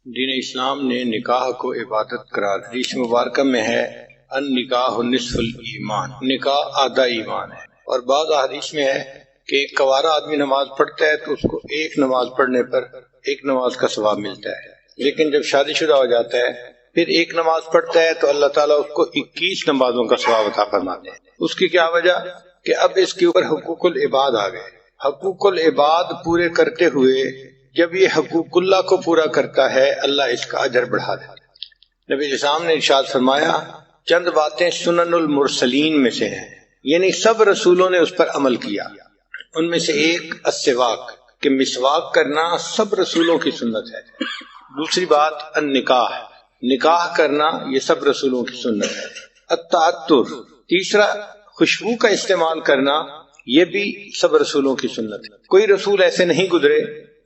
دین اسلام نے نکاح کو عبادت قرار دیا۔ حدیث مبارکہ میں ہے ان نکاح نصف الایمان، نکاح آدھا ایمان ہے۔ اور بعض احادیث میں ہے کہ ایک کوارا آدمی نماز پڑھتا ہے تو اس کو ایک نماز پڑھنے پر ایک نماز کا ثواب ملتا ہے، لیکن جب شادی شدہ ہو جاتا ہے پھر ایک نماز پڑھتا ہے تو اللہ تعالیٰ اس کو 21 نمازوں کا ثواب عطا فرماتے ہیں۔ اس کی کیا وجہ کہ اب اس کے اوپر حقوق العباد آ گئے۔ حقوق العباد پورے کرتے ہوئے جب یہ حقوق اللہ کو پورا کرتا ہے اللہ اس کا اجر بڑھا دیتا ہے۔ نبی اسلام نے ارشاد فرمایا چند باتیں سنن المرسلین میں سے ہیں، یعنی سب رسولوں نے اس پر عمل کیا۔ ان میں سے ایک السواک، کہ مسواک کرنا سب رسولوں کی سنت ہے۔ دوسری بات النکاح، نکاح کرنا یہ سب رسولوں کی سنت ہے۔ التعطر، تیسرا خوشبو کا استعمال کرنا یہ بھی سب رسولوں کی سنت ہے۔ کوئی رسول ایسے نہیں گزرے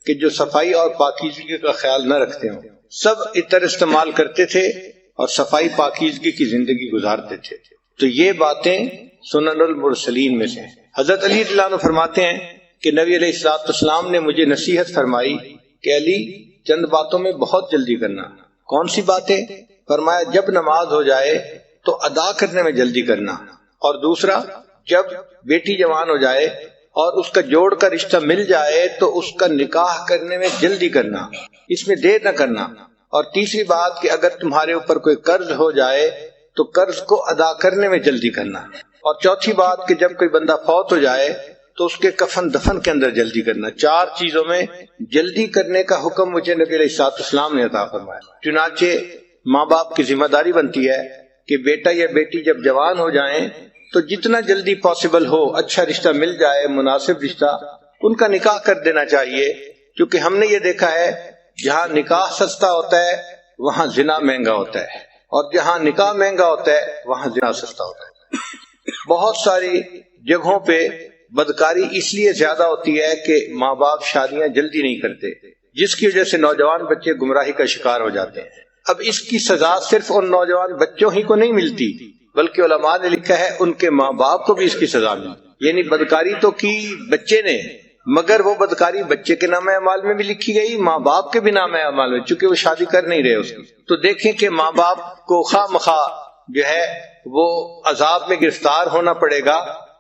کہ جو صفائی اور پاکیزگی کا خیال نہ رکھتے ہوں، سب عطر استعمال کرتے تھے اور صفائی پاکیزگی کی زندگی گزارتے تھے۔ تو یہ باتیں سنن المرسلین میں سے ہیں۔ حضرت علی رضی اللہ عنہ فرماتے ہیں کہ نبی علیہ الصلوۃ والسلام نے مجھے نصیحت فرمائی کہ علی چند باتوں میں بہت جلدی کرنا۔ کون سی باتیں؟ فرمایا جب نماز ہو جائے تو ادا کرنے میں جلدی کرنا، اور دوسرا جب بیٹی جوان ہو جائے اور اس کا جوڑ کا رشتہ مل جائے تو اس کا نکاح کرنے میں جلدی کرنا، اس میں دیر نہ کرنا، اور تیسری بات کہ اگر تمہارے اوپر کوئی قرض ہو جائے تو قرض کو ادا کرنے میں جلدی کرنا، اور چوتھی بات کہ جب کوئی بندہ فوت ہو جائے تو اس کے کفن دفن کے اندر جلدی کرنا۔ 4 چیزوں میں جلدی کرنے کا حکم مجھے نبی علیہ الصلوۃ والسلام نے عطا فرمایا۔ چنانچہ ماں باپ کی ذمہ داری بنتی ہے کہ بیٹا یا بیٹی جب جوان ہو جائیں تو جتنا جلدی پاسبل ہو اچھا رشتہ مل جائے، مناسب رشتہ، ان کا نکاح کر دینا چاہیے، کیونکہ ہم نے یہ دیکھا ہے جہاں نکاح سستا ہوتا ہے وہاں زنا مہنگا ہوتا ہے، اور جہاں نکاح مہنگا ہوتا ہے وہاں زنا سستا ہوتا ہے۔ بہت ساری جگہوں پہ بدکاری اس لیے زیادہ ہوتی ہے کہ ماں باپ شادیاں جلدی نہیں کرتے، جس کی وجہ سے نوجوان بچے گمراہی کا شکار ہو جاتے ہیں۔ اب اس کی سزا صرف ان نوجوان بچوں ہی کو نہیں ملتی، بلکہ علماء نے لکھا ہے ان کے ماں باپ کو بھی اس کی سزا ملتی۔ یعنی بدکاری تو کی بچے نے، مگر وہ بدکاری بچے کے نام اعمال میں بھی لکھی گئی، ماں باپ کے بھی نام اعمال میں، چونکہ وہ شادی کر نہیں رہے اس کی۔ تو دیکھیں کہ ماں باپ کو خواہ مخواہ جو ہے وہ عذاب میں گرفتار ہونا پڑے گا،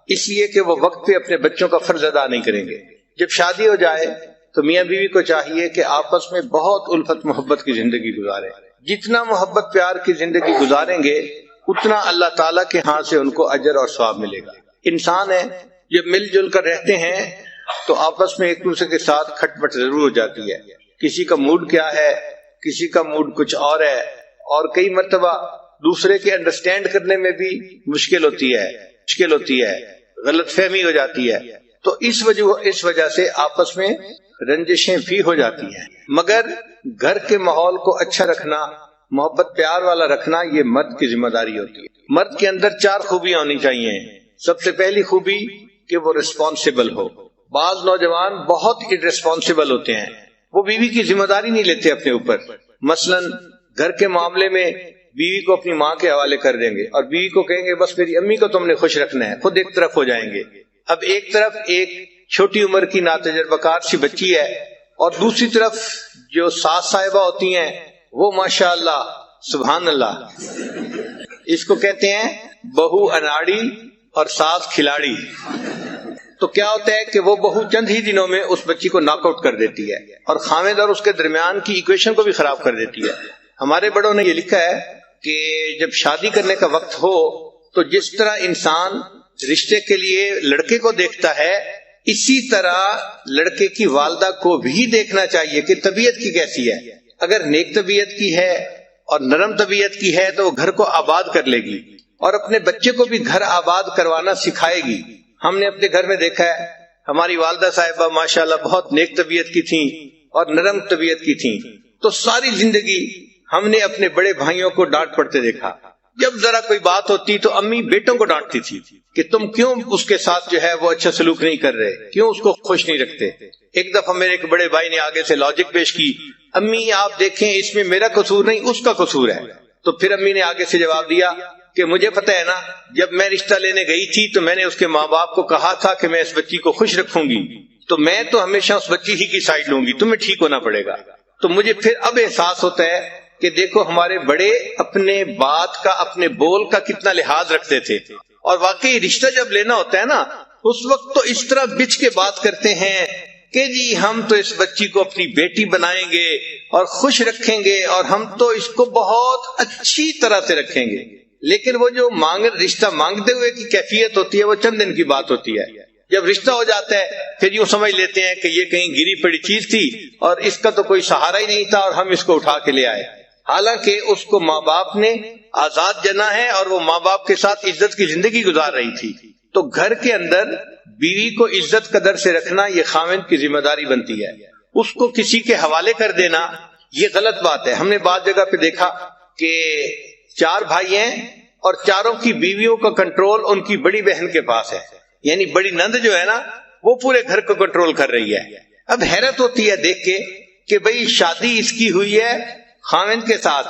اس لیے کہ وہ وقت پہ اپنے بچوں کا فرض ادا نہیں کریں گے۔ جب شادی ہو جائے تو میاں بیوی کو چاہیے کہ آپس میں بہت الفت محبت کی زندگی گزاریں۔ جتنا محبت پیار کی زندگی گزاریں گے اتنا اللہ تعالیٰ کے ہاں سے ان کو اجر اور ثواب ملے گا۔ انسان ہے جب مل جل کر رہتے ہیں تو آپس میں ایک دوسرے کے ساتھ کھٹ پٹ ضرور ہو جاتی ہے۔ کسی کا موڈ کیا ہے، کسی کا موڈ کچھ اور ہے، اور کئی مرتبہ دوسرے کے انڈرسٹینڈ کرنے میں بھی مشکل ہوتی ہے، غلط فہمی ہو جاتی ہے، تو اس وجہ سے آپس میں رنجشیں بھی ہو جاتی ہیں۔ مگر گھر کے ماحول کو اچھا رکھنا، محبت پیار والا رکھنا، یہ مرد کی ذمہ داری ہوتی ہے۔ مرد کے اندر 4 خوبیاں ہونی چاہیے۔ سب سے پہلی خوبی کہ وہ رسپانسبل ہو۔ بعض نوجوان بہت irresponsible ہوتے ہیں، وہ بیوی کی ذمہ داری نہیں لیتے اپنے اوپر۔ مثلا گھر کے معاملے میں بیوی کو اپنی ماں کے حوالے کر دیں گے اور بیوی کو کہیں گے بس میری امی کو تم نے خوش رکھنا ہے، خود ایک طرف ہو جائیں گے۔ اب ایک طرف ایک چھوٹی عمر کی ناتجربہ کار سی بچی ہے، اور دوسری طرف جو ساس صاحبہ ہوتی ہیں وہ ماشاء اللہ سبحان اللہ، اس کو کہتے ہیں بہو اناڑی اور ساس کھلاڑی۔ تو کیا ہوتا ہے کہ وہ بہو چند ہی دنوں میں اس بچی کو ناک آؤٹ کر دیتی ہے، اور خاوند اور اس کے درمیان کی ایکویشن کو بھی خراب کر دیتی ہے۔ ہمارے بڑوں نے یہ لکھا ہے کہ جب شادی کرنے کا وقت ہو تو جس طرح انسان رشتے کے لیے لڑکے کو دیکھتا ہے، اسی طرح لڑکے کی والدہ کو بھی دیکھنا چاہیے کہ طبیعت کی کیسی ہے۔ اگر نیک طبیعت کی ہے اور نرم طبیعت کی ہے تو وہ گھر کو آباد کر لے گی، اور اپنے بچے کو بھی گھر آباد کروانا سکھائے گی۔ ہم نے اپنے گھر میں دیکھا ہے ہماری والدہ صاحبہ ماشاءاللہ بہت نیک طبیعت کی تھیں اور نرم طبیعت کی تھیں، تو ساری زندگی ہم نے اپنے بڑے بھائیوں کو ڈانٹ پڑتے دیکھا۔ جب ذرا کوئی بات ہوتی تو امی بیٹوں کو ڈانٹتی تھی کہ تم کیوں اس کے ساتھ جو ہے وہ اچھا سلوک نہیں کر رہے، کیوں اس کو خوش نہیں رکھتے۔ ایک دفعہ میرے ایک بڑے بھائی نے آگے سے لاجک پیش کی، امی آپ دیکھیں اس میں میرا قصور نہیں اس کا قصور ہے۔ تو پھر امی نے آگے سے جواب دیا کہ مجھے پتہ ہے نا، جب میں رشتہ لینے گئی تھی تو میں نے اس کے ماں باپ کو کہا تھا کہ میں اس بچی کو خوش رکھوں گی، تو میں تو ہمیشہ اس بچی ہی کی سائڈ لوں گی، تمہیں ٹھیک ہونا پڑے گا۔ تو مجھے پھر اب احساس ہوتا ہے کہ دیکھو ہمارے بڑے اپنے بات کا، اپنے بول کا کتنا لحاظ رکھتے تھے، اور واقعی رشتہ جب لینا ہوتا ہے نا اس وقت تو اس طرح بچ کے بات کرتے ہیں کہ جی ہم تو اس بچی کو اپنی بیٹی بنائیں گے اور خوش رکھیں گے، اور ہم تو اس کو بہت اچھی طرح سے رکھیں گے. لیکن وہ جو رشتہ مانگتے ہوئے کی کیفیت ہوتی ہے وہ چند دن کی بات ہوتی ہے. جب رشتہ ہو جاتا ہے پھر یوں سمجھ لیتے ہیں کہ یہ کہیں گری پڑی چیز تھی اور اس کا تو کوئی سہارا ہی نہیں تھا اور ہم اس کو اٹھا کے لے آئے. حالانکہ اس کو ماں باپ نے آزاد جنا ہے اور وہ ماں باپ کے ساتھ عزت کی زندگی گزار رہی تھی. تو گھر کے اندر بیوی کو عزت قدر سے رکھنا یہ خاوند کی ذمہ داری بنتی ہے. اس کو کسی کے حوالے کر دینا یہ غلط بات ہے. ہم نے بعض جگہ پہ دیکھا کہ 4 بھائی ہیں اور چاروں کی بیویوں کا کنٹرول ان کی بڑی بہن کے پاس ہے، یعنی بڑی نند جو ہے نا وہ پورے گھر کو کنٹرول کر رہی ہے. اب حیرت ہوتی ہے دیکھ کے کہ بھئی شادی اس کی ہوئی ہے خاوند کے ساتھ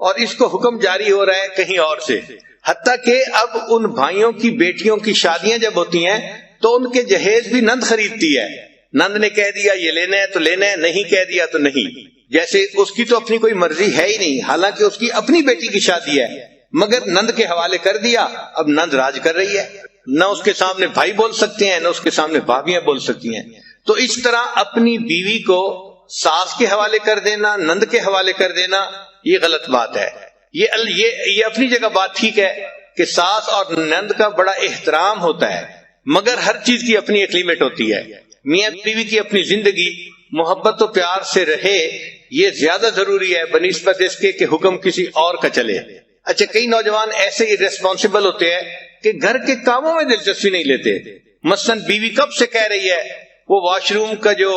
اور اس کو حکم جاری ہو رہا ہے کہیں اور سے. حتیٰ کہ اب ان بھائیوں کی بیٹیوں کی شادیاں جب ہوتی ہیں تو ان کے جہیز بھی نند خریدتی ہے. نند نے کہہ دیا یہ لینا ہے تو لینا ہے، نہیں کہہ دیا تو نہیں. جیسے اس کی تو اپنی کوئی مرضی ہے ہی نہیں، حالانکہ اس کی اپنی بیٹی کی شادی ہے، مگر نند کے حوالے کر دیا. اب نند راج کر رہی ہے، نہ اس کے سامنے بھائی بول سکتے ہیں نہ اس کے سامنے بھابیاں بول سکتی ہیں. تو اس طرح اپنی بیوی کو ساس کے حوالے کر دینا، نند کے حوالے کر دینا یہ غلط بات ہے. یہ اپنی جگہ بات ٹھیک ہے کہ ساس اور نند کا بڑا احترام ہوتا ہے، مگر ہر چیز کی اپنی ایک لیمٹ ہوتی ہے. میاں بیوی کی اپنی زندگی محبت و پیار سے رہے یہ زیادہ ضروری ہے بنسبت اس کے کہ حکم کسی اور کا چلے. اچھا کئی نوجوان ایسے ہی ریسپانسبل ہوتے ہیں کہ گھر کے کاموں میں دلچسپی نہیں لیتے. مثلا بیوی کب سے کہہ رہی ہے وہ واش روم کا جو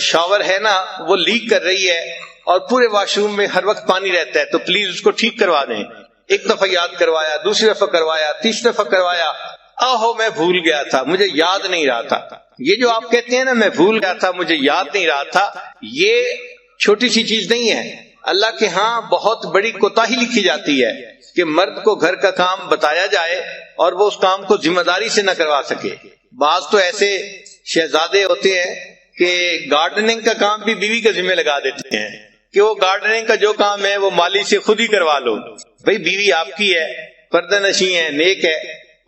شاور ہے نا وہ لیک کر رہی ہے اور پورے واش روم میں ہر وقت پانی رہتا ہے تو پلیز اس کو ٹھیک کروا دیں. ایک دفعہ یاد کروایا، دوسری دفعہ کروایا، تیسری دفعہ کروایا، آہو میں بھول گیا تھا، مجھے یاد نہیں رہا تھا. یہ جو آپ کہتے ہیں نا میں بھول گیا تھا مجھے یاد نہیں رہا تھا، یہ چھوٹی سی چیز نہیں ہے. اللہ کے ہاں بہت بڑی کوتاہی لکھی جاتی ہے کہ مرد کو گھر کا کام بتایا جائے اور وہ اس کام کو ذمہ داری سے نہ کروا سکے. بعض تو ایسے شہزادے ہوتے ہیں کہ گارڈننگ کا کام بھی بیوی کے ذمہ لگا دیتے ہیں کہ وہ گارڈننگ کا جو کام ہے وہ مالی سے خود ہی کروا لو. بھئی بیوی آپ کی ہے، پردہ نشیں ہے، نیک ہے،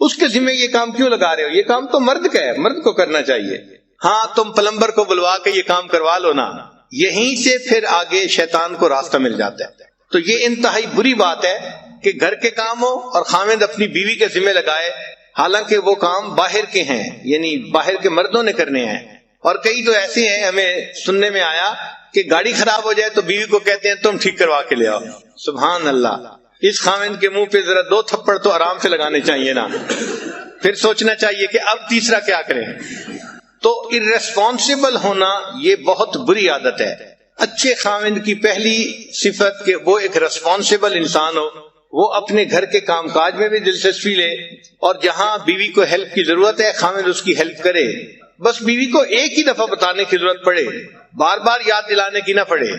اس کے ذمہ یہ کام کیوں لگا رہے ہو؟ یہ کام تو مرد کا ہے، مرد کو کرنا چاہیے. ہاں تم پلمبر کو بلوا کے یہ کام کروا لو نا. یہیں سے پھر آگے شیطان کو راستہ مل جاتا ہے. تو یہ انتہائی بری بات ہے کہ گھر کے کام ہو اور خاوند اپنی بیوی کے ذمہ لگائے، حالانکہ وہ کام باہر کے ہیں، یعنی باہر کے مردوں نے کرنے ہیں. اور کئی تو ایسے ہیں ہمیں سننے میں آیا کہ گاڑی خراب ہو جائے تو بیوی کو کہتے ہیں تم ٹھیک کروا کے لے آؤ. سبحان اللہ. اس خاوند کے منہ پہ ذرا 2 تھپڑ تو آرام سے لگانے چاہیے نا، پھر سوچنا چاہیے کہ اب تیسرا کیا کریں. تو irresponsible ہونا یہ بہت بری عادت ہے. اچھے خاوند کی پہلی صفت کہ وہ ایک ریسپانسبل انسان ہو، وہ اپنے گھر کے کام کاج میں بھی دلچسپی لے اور جہاں بیوی کو ہیلپ کی ضرورت ہے خاوند اس کی ہیلپ کرے. بس بیوی کو ایک ہی دفعہ بتانے کی ضرورت پڑے، بار بار یاد دلانے کی نہ پڑے،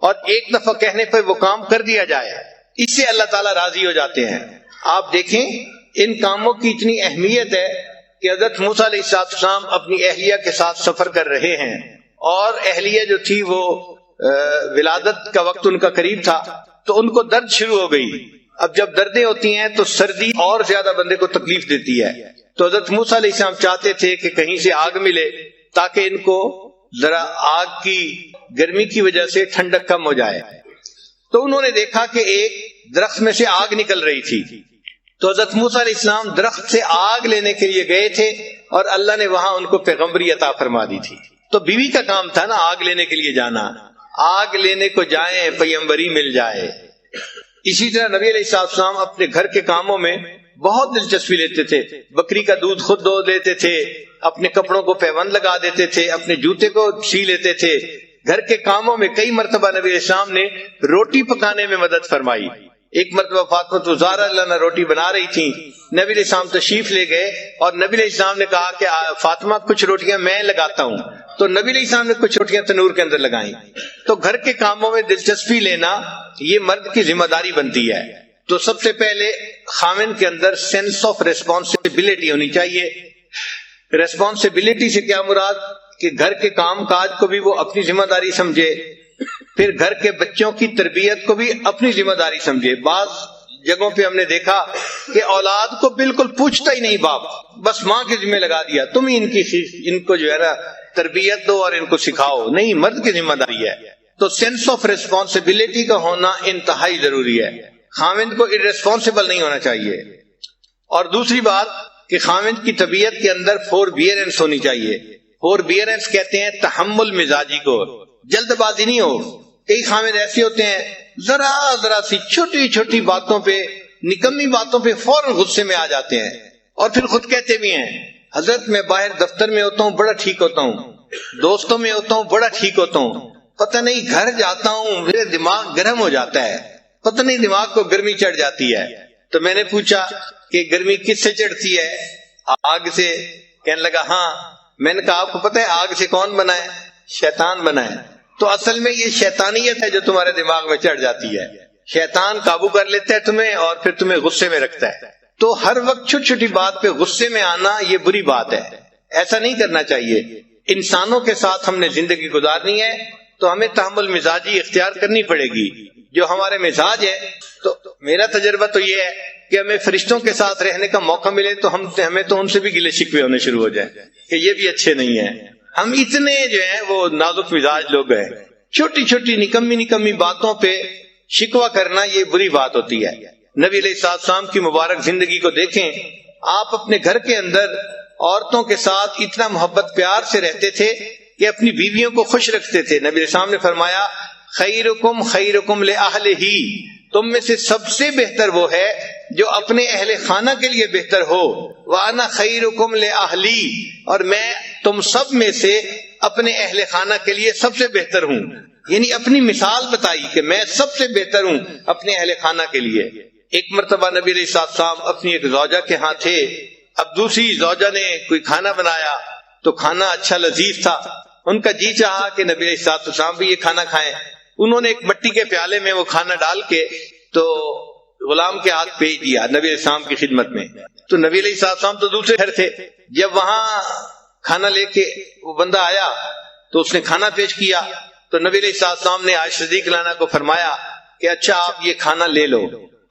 اور ایک دفعہ کہنے پر وہ کام کر دیا جائے. اس سے اللہ تعالیٰ راضی ہو جاتے ہیں. آپ دیکھیں ان کاموں کی اتنی اہمیت ہے کہ حضرت موسیٰ علیہ السلام اپنی اہلیہ کے ساتھ سفر کر رہے ہیں اور اہلیہ جو تھی وہ ولادت کا وقت ان کا قریب تھا تو ان کو درد شروع ہو گئی. اب جب دردیں ہوتی ہیں تو سردی اور زیادہ بندے کو تکلیف دیتی ہے. تو حضرت موسیٰ علیہ السلام چاہتے تھے کہ کہیں سے آگ ملے تاکہ ان کو ذرا آگ کی گرمی کی وجہ سے ٹھنڈک کم ہو جائے. تو انہوں نے دیکھا کہ ایک درخت میں سے آگ نکل رہی تھی. تو حضرت موسیٰ علیہ السلام درخت سے آگ لینے کے لیے گئے تھے اور اللہ نے وہاں ان کو پیغمبری عطا فرما دی تھی. تو بیوی کا کام تھا نا آگ لینے کے لیے جانا. آگ لینے کو جائیں پیغمبری مل جائے. اسی طرح نبی علیہ السلام اپنے گھر کے کاموں میں بہت دلچسپی لیتے تھے. بکری کا دودھ خود دو لیتے تھے، اپنے کپڑوں کو پیوند لگا دیتے تھے، اپنے جوتے کو سی لیتے تھے. گھر کے کاموں میں کئی مرتبہ نبی علیہ السلام نے روٹی پکانے میں مدد فرمائی. ایک مرتبہ فاطمہ زہرا اللہ روٹی بنا رہی تھی، نبی علیہ السلام تشریف لے گئے اور نبی علیہ السلام نے کہا کہ فاطمہ کچھ روٹیاں میں لگاتا ہوں. تو نبی علیہ السلام نے کچھ روٹیاں تنور کے اندر لگائیں. تو گھر کے کاموں میں دلچسپی لینا یہ مرد کی ذمہ داری بنتی ہے. تو سب سے پہلے خاوند کے اندر سینس آف ریسپانسبلٹی ہونی چاہیے. ریسپانسبلٹی سے کیا مراد کہ گھر کے کام کاج کو بھی وہ اپنی ذمہ داری سمجھے، پھر گھر کے بچوں کی تربیت کو بھی اپنی ذمہ داری سمجھے. بعض جگہوں پہ ہم نے دیکھا کہ اولاد کو بالکل پوچھتا ہی نہیں باپ، بس ماں کے ذمہ لگا دیا، تم ہی ان کو جو ہے نا تربیت دو اور ان کو سکھاؤ. نہیں، مرد کی ذمہ داری ہے. تو سینس آف ریسپانسبلٹی کا ہونا انتہائی ضروری ہے. خاوند کو irresponsible نہیں ہونا چاہیے. اور دوسری بات کہ خاوند کی طبیعت کے اندر forbearance ہونی چاہیے. forbearance کہتے ہیں تحمل مزاجی کو، جلد بازی نہیں ہو. کئی خاوند ایسے ہوتے ہیں ذرا سی چھوٹی چھوٹی باتوں پہ، نکمی باتوں پہ فوراً غصے میں آ جاتے ہیں، اور پھر خود کہتے بھی ہیں حضرت میں باہر دفتر میں ہوتا ہوں بڑا ٹھیک ہوتا ہوں، دوستوں میں ہوتا ہوں بڑا ٹھیک ہوتا ہوں، پتہ نہیں گھر جاتا ہوں میرے دماغ گرم ہو جاتا ہے، پتہ نہیں دماغ کو گرمی چڑھ جاتی ہے. تو میں نے پوچھا کہ گرمی کس سے چڑھتی ہے؟ آگ سے. کہنے لگا ہاں. میں نے کہا آپ کو پتہ ہے آگ سے کون بنا ہے؟ شیطان بنا ہے. تو اصل میں یہ شیطانیت ہے جو تمہارے دماغ میں چڑھ جاتی ہے. شیطان قابو کر لیتا ہے تمہیں اور پھر تمہیں غصے میں رکھتا ہے. تو ہر وقت چھوٹی چھوٹی بات پہ غصے میں آنا یہ بری بات ہے، ایسا نہیں کرنا چاہیے. انسانوں کے ساتھ ہم نے زندگی گزارنی ہے تو ہمیں تحمل مزاجی اختیار کرنی پڑے گی. جو ہمارے مزاج ہے، تو میرا تجربہ تو یہ ہے کہ ہمیں فرشتوں کے ساتھ رہنے کا موقع ملے تو ہمیں تو ان سے بھی گلے شکوے ہونے شروع ہو جائیں کہ یہ بھی اچھے نہیں ہیں. ہم اتنے جو ہیں وہ نازک مزاج لوگ ہیں. چھوٹی چھوٹی نکمی باتوں پہ شکوہ کرنا یہ بری بات ہوتی ہے. نبی علیہ السلام کی مبارک زندگی کو دیکھیں. آپ اپنے گھر کے اندر عورتوں کے ساتھ اتنا محبت پیار سے رہتے تھے کہ اپنی بیویوں کو خوش رکھتے تھے. نبی علیہ السلام نے فرمایا خیرکم خیرکم لأہلہ، تم میں سے سب سے بہتر وہ ہے جو اپنے اہل خانہ کے لیے بہتر ہو. وَأَنَا خَيْرُكُمْ لِأَهْلِي، اور میں تم سب میں سے اپنے اہل خانہ کے لیے سب سے بہتر ہوں. یعنی اپنی مثال بتائی کہ میں سب سے بہتر ہوں اپنے اہل خانہ کے لیے. ایک مرتبہ نبی علیہ السلام اپنی ایک زوجہ کے ہاں تھے. اب دوسری زوجہ نے کوئی کھانا بنایا تو کھانا اچھا لذیذ تھا. ان کا جی چاہا کہ نبی علیہ السلام بھی یہ کھانا کھائیں. انہوں نے ایک مٹی کے پیالے میں وہ کھانا ڈال کے تو غلام کے ہاتھ بھیج دیا نبی علیہ السلام کی خدمت میں. تو نبی علیہ السلام تو دوسرے گھر تھے. جب وہاں کھانا لے کے وہ بندہ آیا تو اس نے کھانا پیش کیا تو نبی علیہ السلام نے عائشہ صدیقہ عنہا کو فرمایا کہ اچھا آپ یہ کھانا لے لو.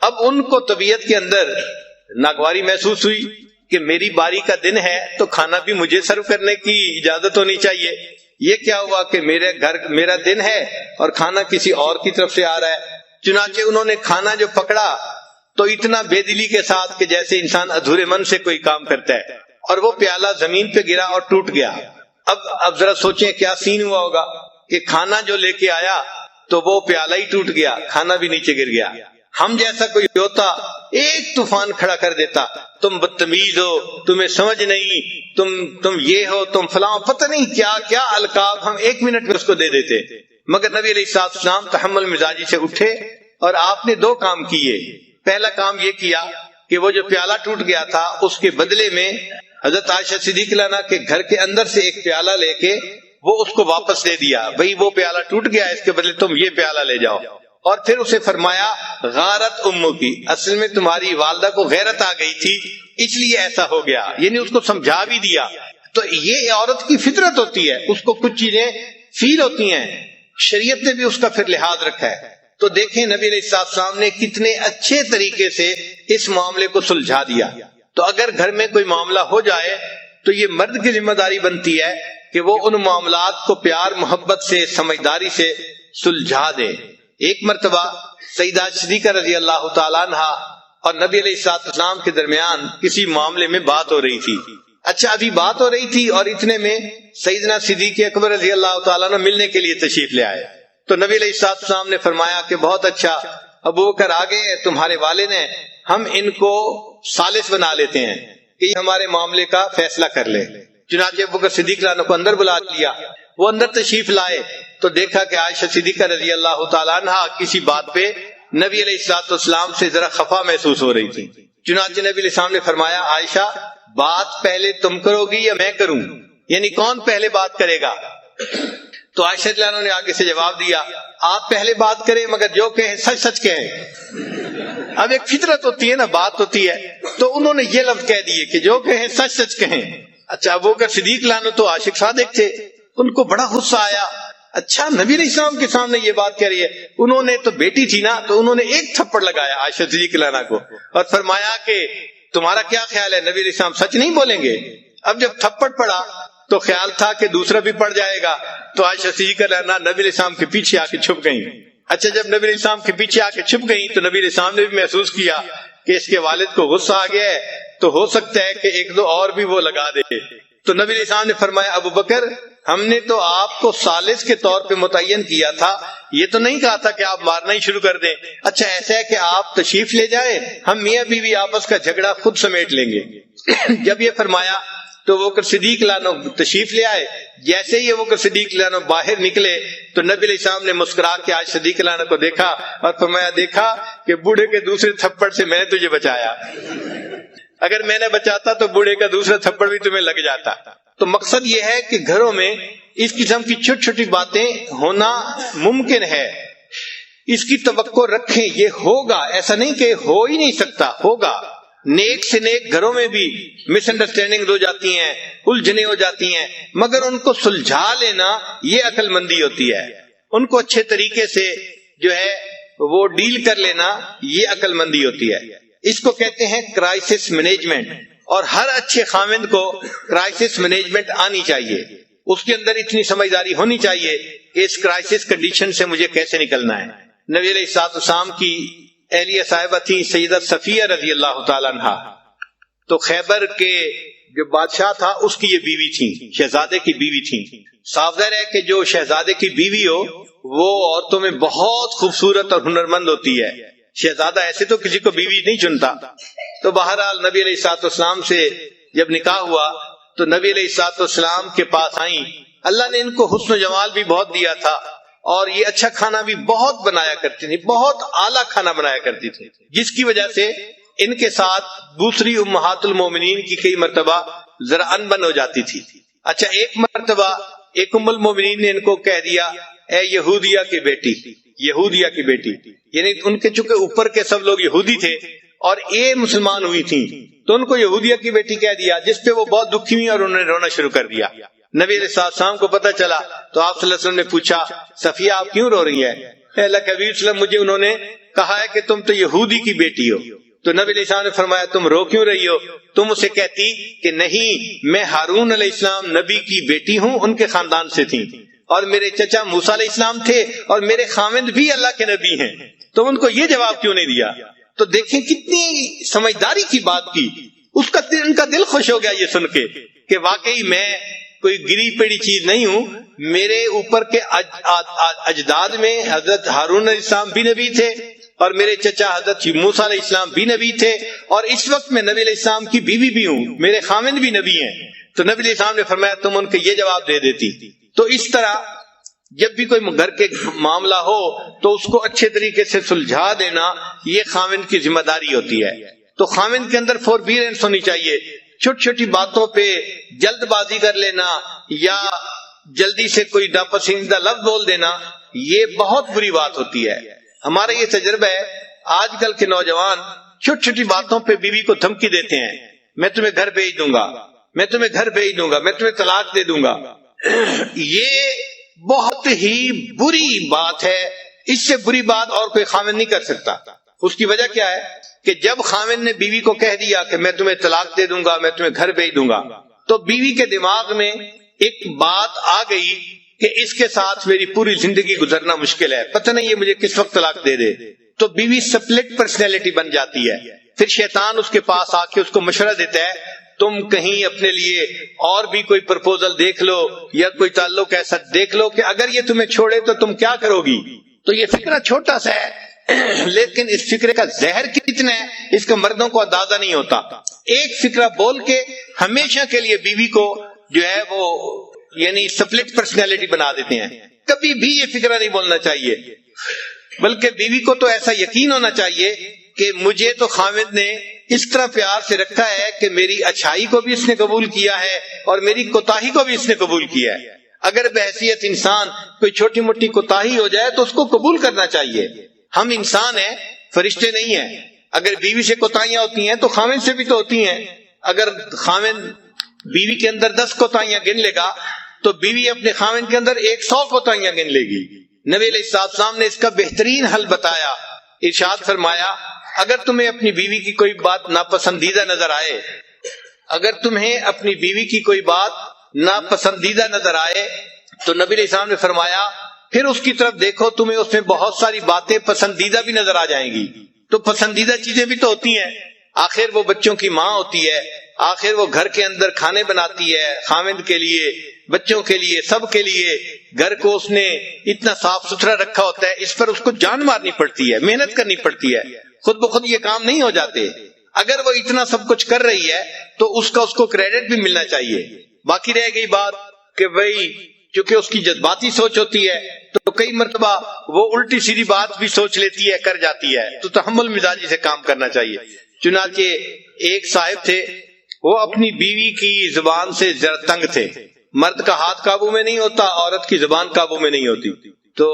اب ان کو طبیعت کے اندر ناگواری محسوس ہوئی کہ میری باری کا دن ہے تو کھانا بھی مجھے سرو کرنے کی اجازت ہونی چاہیے. یہ کیا ہوا کہ میرے گھر میرا دن ہے اور کھانا کسی اور کی طرف سے آ رہا ہے. چنانچہ انہوں نے کھانا جو پکڑا تو اتنا بے دلی کے ساتھ کہ جیسے انسان ادھورے من سے کوئی کام کرتا ہے، اور وہ پیالہ زمین پہ گرا اور ٹوٹ گیا. اب ذرا سوچیں کیا سین ہوا ہوگا کہ کھانا جو لے کے آیا تو وہ پیالہ ہی ٹوٹ گیا، کھانا بھی نیچے گر گیا. ہم جیسا کوئی ہوتا ایک طوفان کھڑا کر دیتا، تم بدتمیز ہو، تمہیں سمجھ نہیں، تم یہ ہو، تم فلاں، پتہ نہیں کیا کیا القاب ہم ایک منٹ میں اس کو دے دیتے. مگر نبی علیہ السلام تحمل مزاجی سے اٹھے اور آپ نے دو کام کیے. پہلا کام یہ کیا کہ وہ جو پیالہ ٹوٹ گیا تھا اس کے بدلے میں حضرت عائشہ صدیقہ عنہا کے گھر کے اندر سے ایک پیالہ لے کے وہ اس کو واپس دے دیا. بھئی وہ پیالہ ٹوٹ گیا، اس کے بدلے تم یہ پیالہ لے جاؤ. اور پھر اسے فرمایا غارت امو کی، اصل میں تمہاری والدہ کو غیرت آ گئی تھی اس لیے ایسا ہو گیا. یعنی اس کو سمجھا بھی دیا. تو یہ عورت کی فطرت ہوتی ہے، اس کو کچھ چیزیں فیل ہوتی ہیں، شریعت نے بھی اس کا پھر لحاظ رکھا ہے. تو دیکھیں نبی علیہ السلام نے کتنے اچھے طریقے سے اس معاملے کو سلجھا دیا. تو اگر گھر میں کوئی معاملہ ہو جائے تو یہ مرد کی ذمہ داری بنتی ہے کہ وہ ان معاملات کو پیار محبت سے سمجھداری سے سلجھا دے. ایک مرتبہ سیدہ صدیقہ رضی اللہ تعالیٰ عنہ اور نبی علیہ السلام کے درمیان کسی معاملے میں بات ہو رہی تھی. اچھا ابھی بات ہو رہی تھی اور اتنے میں سیدنا صدیق اکبر رضی اللہ تعالیٰ عنہ ملنے کے لیے تشریف لے آئے. تو نبی علیہ السلام نے فرمایا کہ بہت اچھا، ابو بکر آگے تمہارے والد ہیں، ہم ان کو ثالث بنا لیتے ہیں کہ یہ ہمارے معاملے کا فیصلہ کر لے. چنانچہ ابو بکر صدیق عنہ کو اندر بلا لیا. وہ اندر تشریف لائے تو دیکھا کہ عائشہ صدیقہ رضی اللہ تعالیٰ عنہ کسی بات پہ نبی علیہ السلام سے ذرا خفا محسوس ہو رہی تھی. چنانچہ نبی علیہ السلام نے فرمایا عائشہ بات پہلے تم کرو گی یا میں کروں؟ یعنی کون پہلے بات کرے گا؟ تو عائشہ رضی اللہ عنہا نے آگے سے جواب دیا آپ پہلے بات کریں مگر جو کہیں سچ سچ کہیں. اب ایک فطرت ہوتی ہے نا، بات ہوتی ہے. تو انہوں نے یہ لفظ کہہ دیے کہ جو کہیں سچ سچ کہیں. اچھا ابو بکر صدیق عنہ تو عاشق صادق تھے، ان کو بڑا غصہ آیا اچھا نبی علیہ السلام کے سامنے یہ بات کہہ رہی ہے. انہوں نے تو بیٹی تھی نا, تو انہوں نے ایک تھپڑ لگایا عائشہ صدیقہ عنہا کو اور فرمایا کہ تمہارا کیا خیال ہے, نبی علیہ السلام سچ نہیں بولیں گے؟ اب جب تھپڑ پڑا تو خیال تھا کہ دوسرا بھی پڑ جائے گا, تو عائشہ صدیقہ عنہا نبی علیہ السلام کے پیچھے آ کے چھپ گئیں. اچھا جب نبی علیہ السلام کے پیچھے آ کے چھپ گئیں تو نبی علیہ السلام نے بھی محسوس کیا کہ اس کے والد کو غصہ آ گیا ہے, تو ہو سکتا ہے کہ ایک دو اور بھی وہ لگا دے. تو نبی علیہ السلام نے فرمایا ابو بکر, ہم نے تو آپ کو ثالث کے طور پہ متعین کیا تھا, یہ تو نہیں کہا تھا کہ آپ مارنا ہی شروع کر دیں. اچھا ایسا ہے کہ آپ تشریف لے جائیں, ہم میاں بیوی آپس کا جھگڑا خود سمیٹ لیں گے. جب یہ فرمایا تو وہ بکر صدیق لانو تشریف لے آئے. جیسے ہی وہ بکر صدیق لانو باہر نکلے تو نبی علیہ السلام نے مسکرا کے آج صدیق لانو کو دیکھا اور فرمایا دیکھا کہ بوڑھے کے دوسرے تھپڑ سے میں نے تجھے بچایا, اگر میں نے بچاتا تو بوڑھے کا دوسرا تھپڑ بھی تمہیں لگ جاتا. تو مقصد یہ ہے کہ گھروں میں اس قسم کی چھوٹی چھوٹی باتیں ہونا ممکن ہے, اس کی توقع رکھیں, یہ ہوگا, ایسا نہیں کہ ہو ہی نہیں سکتا, ہوگا. نیک سے نیک گھروں میں بھی مس انڈرسٹینڈنگ ہو جاتی ہیں, الجھنیں ہو جاتی ہیں, مگر ان کو سلجھا لینا یہ عقل مندی ہوتی ہے. ان کو اچھے طریقے سے جو ہے وہ ڈیل کر لینا یہ عقل مندی ہوتی ہے. اس کو کہتے ہیں کرائسس مینجمنٹ, اور ہر اچھے خاوند کو کرائسس مینجمنٹ آنی چاہیے. اس کے اندر اتنی سمجھداری ہونی چاہیے کہ اس کرائسس کنڈیشن سے مجھے کیسے نکلنا ہے. نبی علیہ الصلوۃ والسلام کی اہلیہ صاحبہ تھی سیدہ صفیہ رضی اللہ تعالی عنہا, تو خیبر کے جو بادشاہ تھا اس کی یہ بیوی تھی, شہزادے کی بیوی تھی. صاف ظاہر ہے کہ جو شہزادے کی بیوی ہو وہ عورتوں میں بہت خوبصورت اور ہنرمند ہوتی ہے. شہزادہ ایسے تو کسی کو بیوی نہیں چنتا. تو بہرحال نبی علیہ الصلوۃ والسلام سے جب نکاح ہوا تو نبی علیہ الصلوۃ والسلام کے پاس آئیں. اللہ نے ان کو حسن و جمال بھی بہت دیا تھا, اور یہ اچھا کھانا بھی بہت بنایا کرتی تھی, بہت اعلیٰ کھانا بنایا کرتی تھی, جس کی وجہ سے ان کے ساتھ دوسری امہات المومنین کی کئی مرتبہ ذرا انبن ہو جاتی تھی. اچھا ایک مرتبہ ایک ام المومنین نے ان کو کہہ دیا اے یہودیہ کی بیٹی, یہودیہ کی بیٹی, یعنی ان کے چونکہ اوپر کے سب لوگ یہودی تھے اور یہ مسلمان ہوئی تھیں, تو ان کو یہودیہ کی بیٹی کہہ دیا, جس پہ وہ بہت دکھی ہوئی اور انہوں نے رونا شروع کر دیا. نبی علیہ السلام کو پتہ چلا تو آپ صلی اللہ علیہ وسلم نے پوچھا صفیہ آپ کیوں رو رہی ہیں؟ اللہ کے حبیب صلی اللہ علیہ وسلم مجھے انہوں نے کہا ہے کہ تم تو یہودی کی بیٹی ہو. تو نبی علیہ السلام نے فرمایا تم رو کیوں رہی ہو؟ تم اسے کہتی کہ نہیں میں ہارون علیہ السلام نبی کی بیٹی ہوں, ان کے خاندان سے تھی, اور میرے چچا موسیٰ علیہ السلام تھے, اور میرے خاوند بھی اللہ کے نبی ہیں. تو ان کو یہ جواب کیوں نہیں دیا؟ تو دیکھیں کتنی سمجھداری کی بات کی. اس کا ان کا دل خوش ہو گیا یہ سن کے کہ واقعی میں کوئی گری پڑی چیز نہیں ہوں. میرے اوپر کے اجداد میں حضرت ہارون علیہ السلام بھی نبی تھے, اور میرے چچا حضرت موسیٰ علیہ السلام بھی نبی تھے, اور اس وقت میں نبی علیہ السلام کی بیوی بھی ہوں, میرے خاوند بھی نبی ہیں. تو نبی علیہ السلام نے فرمایا تم ان کو یہ جواب دے دیتی. تو اس طرح جب بھی کوئی گھر کے معاملہ ہو تو اس کو اچھے طریقے سے سلجھا دینا یہ خاوند کی ذمہ داری ہوتی ہے. تو خاوند کے اندر فوربیرنس ہونی چاہیے. چھوٹی چھوٹی باتوں پہ جلد بازی کر لینا یا جلدی سے کوئی ناپسندیدہ لفظ بول دینا یہ بہت بری بات ہوتی ہے. ہمارا یہ تجربہ ہے, آج کل کے نوجوان چھوٹی چھوٹی باتوں پہ بیوی کو دھمکی دیتے ہیں, میں تمہیں گھر بھیج دوں گا, میں تمہیں گھر بھیج دوں گا, میں تمہیں طلاق دے دوں گا. یہ بہت ہی بری بات ہے. اس سے بری بات اور کوئی خاوند نہیں کر سکتا. اس کی وجہ کیا ہے کہ جب خاوند نے بیوی کو کہہ دیا کہ میں تمہیں طلاق دے دوں گا, میں تمہیں گھر بھیج دوں گا, تو بیوی کے دماغ میں ایک بات آ گئی کہ اس کے ساتھ میری پوری زندگی گزرنا مشکل ہے, پتہ نہیں یہ مجھے کس وقت طلاق دے دے. تو بیوی سپلٹ پرسنالٹی بن جاتی ہے. پھر شیطان اس کے پاس آ کے اس کو مشورہ دیتا ہے تم کہیں اپنے لیے اور بھی کوئی پرپوزل دیکھ لو یا کوئی تعلق ایسا دیکھ لو کہ اگر یہ تمہیں چھوڑے تو تم کیا کرو گی. تو یہ فکرہ چھوٹا سا ہے لیکن اس فکرے کا زہر کتنا ہے اس کا مردوں کو اندازہ نہیں ہوتا. ایک فکرہ بول کے ہمیشہ کے لیے بیوی کو جو ہے وہ یعنی سپلٹ پرسنالٹی بنا دیتے ہیں. کبھی بھی یہ فکرہ نہیں بولنا چاہیے, بلکہ بیوی کو تو ایسا یقین ہونا چاہیے کہ مجھے تو خاوند نے اس طرح پیار سے رکھا ہے کہ میری اچھائی کو بھی اس نے قبول کیا ہے اور میری کوتاہی کو بھی اس نے قبول کیا ہے. اگر بحیثیت انسان کوئی چھوٹی موٹی کوتاہی ہو جائے تو اس کو قبول کرنا چاہیے. ہم انسان ہیں, فرشتے نہیں ہیں. اگر بیوی سے کوتاہیاں ہوتی ہیں تو خاوند سے بھی تو ہوتی ہیں. اگر خاوند بیوی کے اندر 10 کوتاہیاں گن لے گا تو بیوی اپنے خاوند کے اندر 100 کوتاہیاں گن لے گی۔ نبی علیہ السلام نے اس کا بہترین حل بتایا، ارشاد فرمایا اگر تمہیں اپنی بیوی کی کوئی بات ناپسندیدہ نظر آئے، اگر تمہیں اپنی بیوی کی کوئی بات ناپسندیدہ نظر آئے تو نبی علیہ السلام نے فرمایا پھر اس کی طرف دیکھو، تمہیں اس میں بہت ساری باتیں پسندیدہ بھی نظر آ جائیں گی۔ تو پسندیدہ چیزیں بھی تو ہوتی ہیں، آخر وہ بچوں کی ماں ہوتی ہے، آخر وہ گھر کے اندر کھانے بناتی ہے، خاوند کے لیے، بچوں کے لیے، سب کے لیے۔ گھر کو اس نے اتنا صاف ستھرا رکھا ہوتا ہے، اس پر اس کو جان مارنی پڑتی ہے، محنت کرنی پڑتی ہے، خود بخود یہ کام نہیں ہو جاتے۔ اگر وہ اتنا سب کچھ کر رہی ہے تو اس کو کریڈٹ بھی ملنا چاہیے۔ باقی رہ گئی بات کہ بھئی چونکہ اس کی جذباتی سوچ ہوتی ہے تو کئی مرتبہ وہ الٹی سیدھی بات بھی سوچ لیتی ہے، کر جاتی ہے، تو تحمل مزاجی سے کام کرنا چاہیے۔ چنانچہ ایک صاحب تھے، وہ اپنی بیوی کی زبان سے ذرا تنگ تھے۔ مرد کا ہاتھ قابو میں نہیں ہوتا، عورت کی زبان قابو میں نہیں ہوتی۔ تو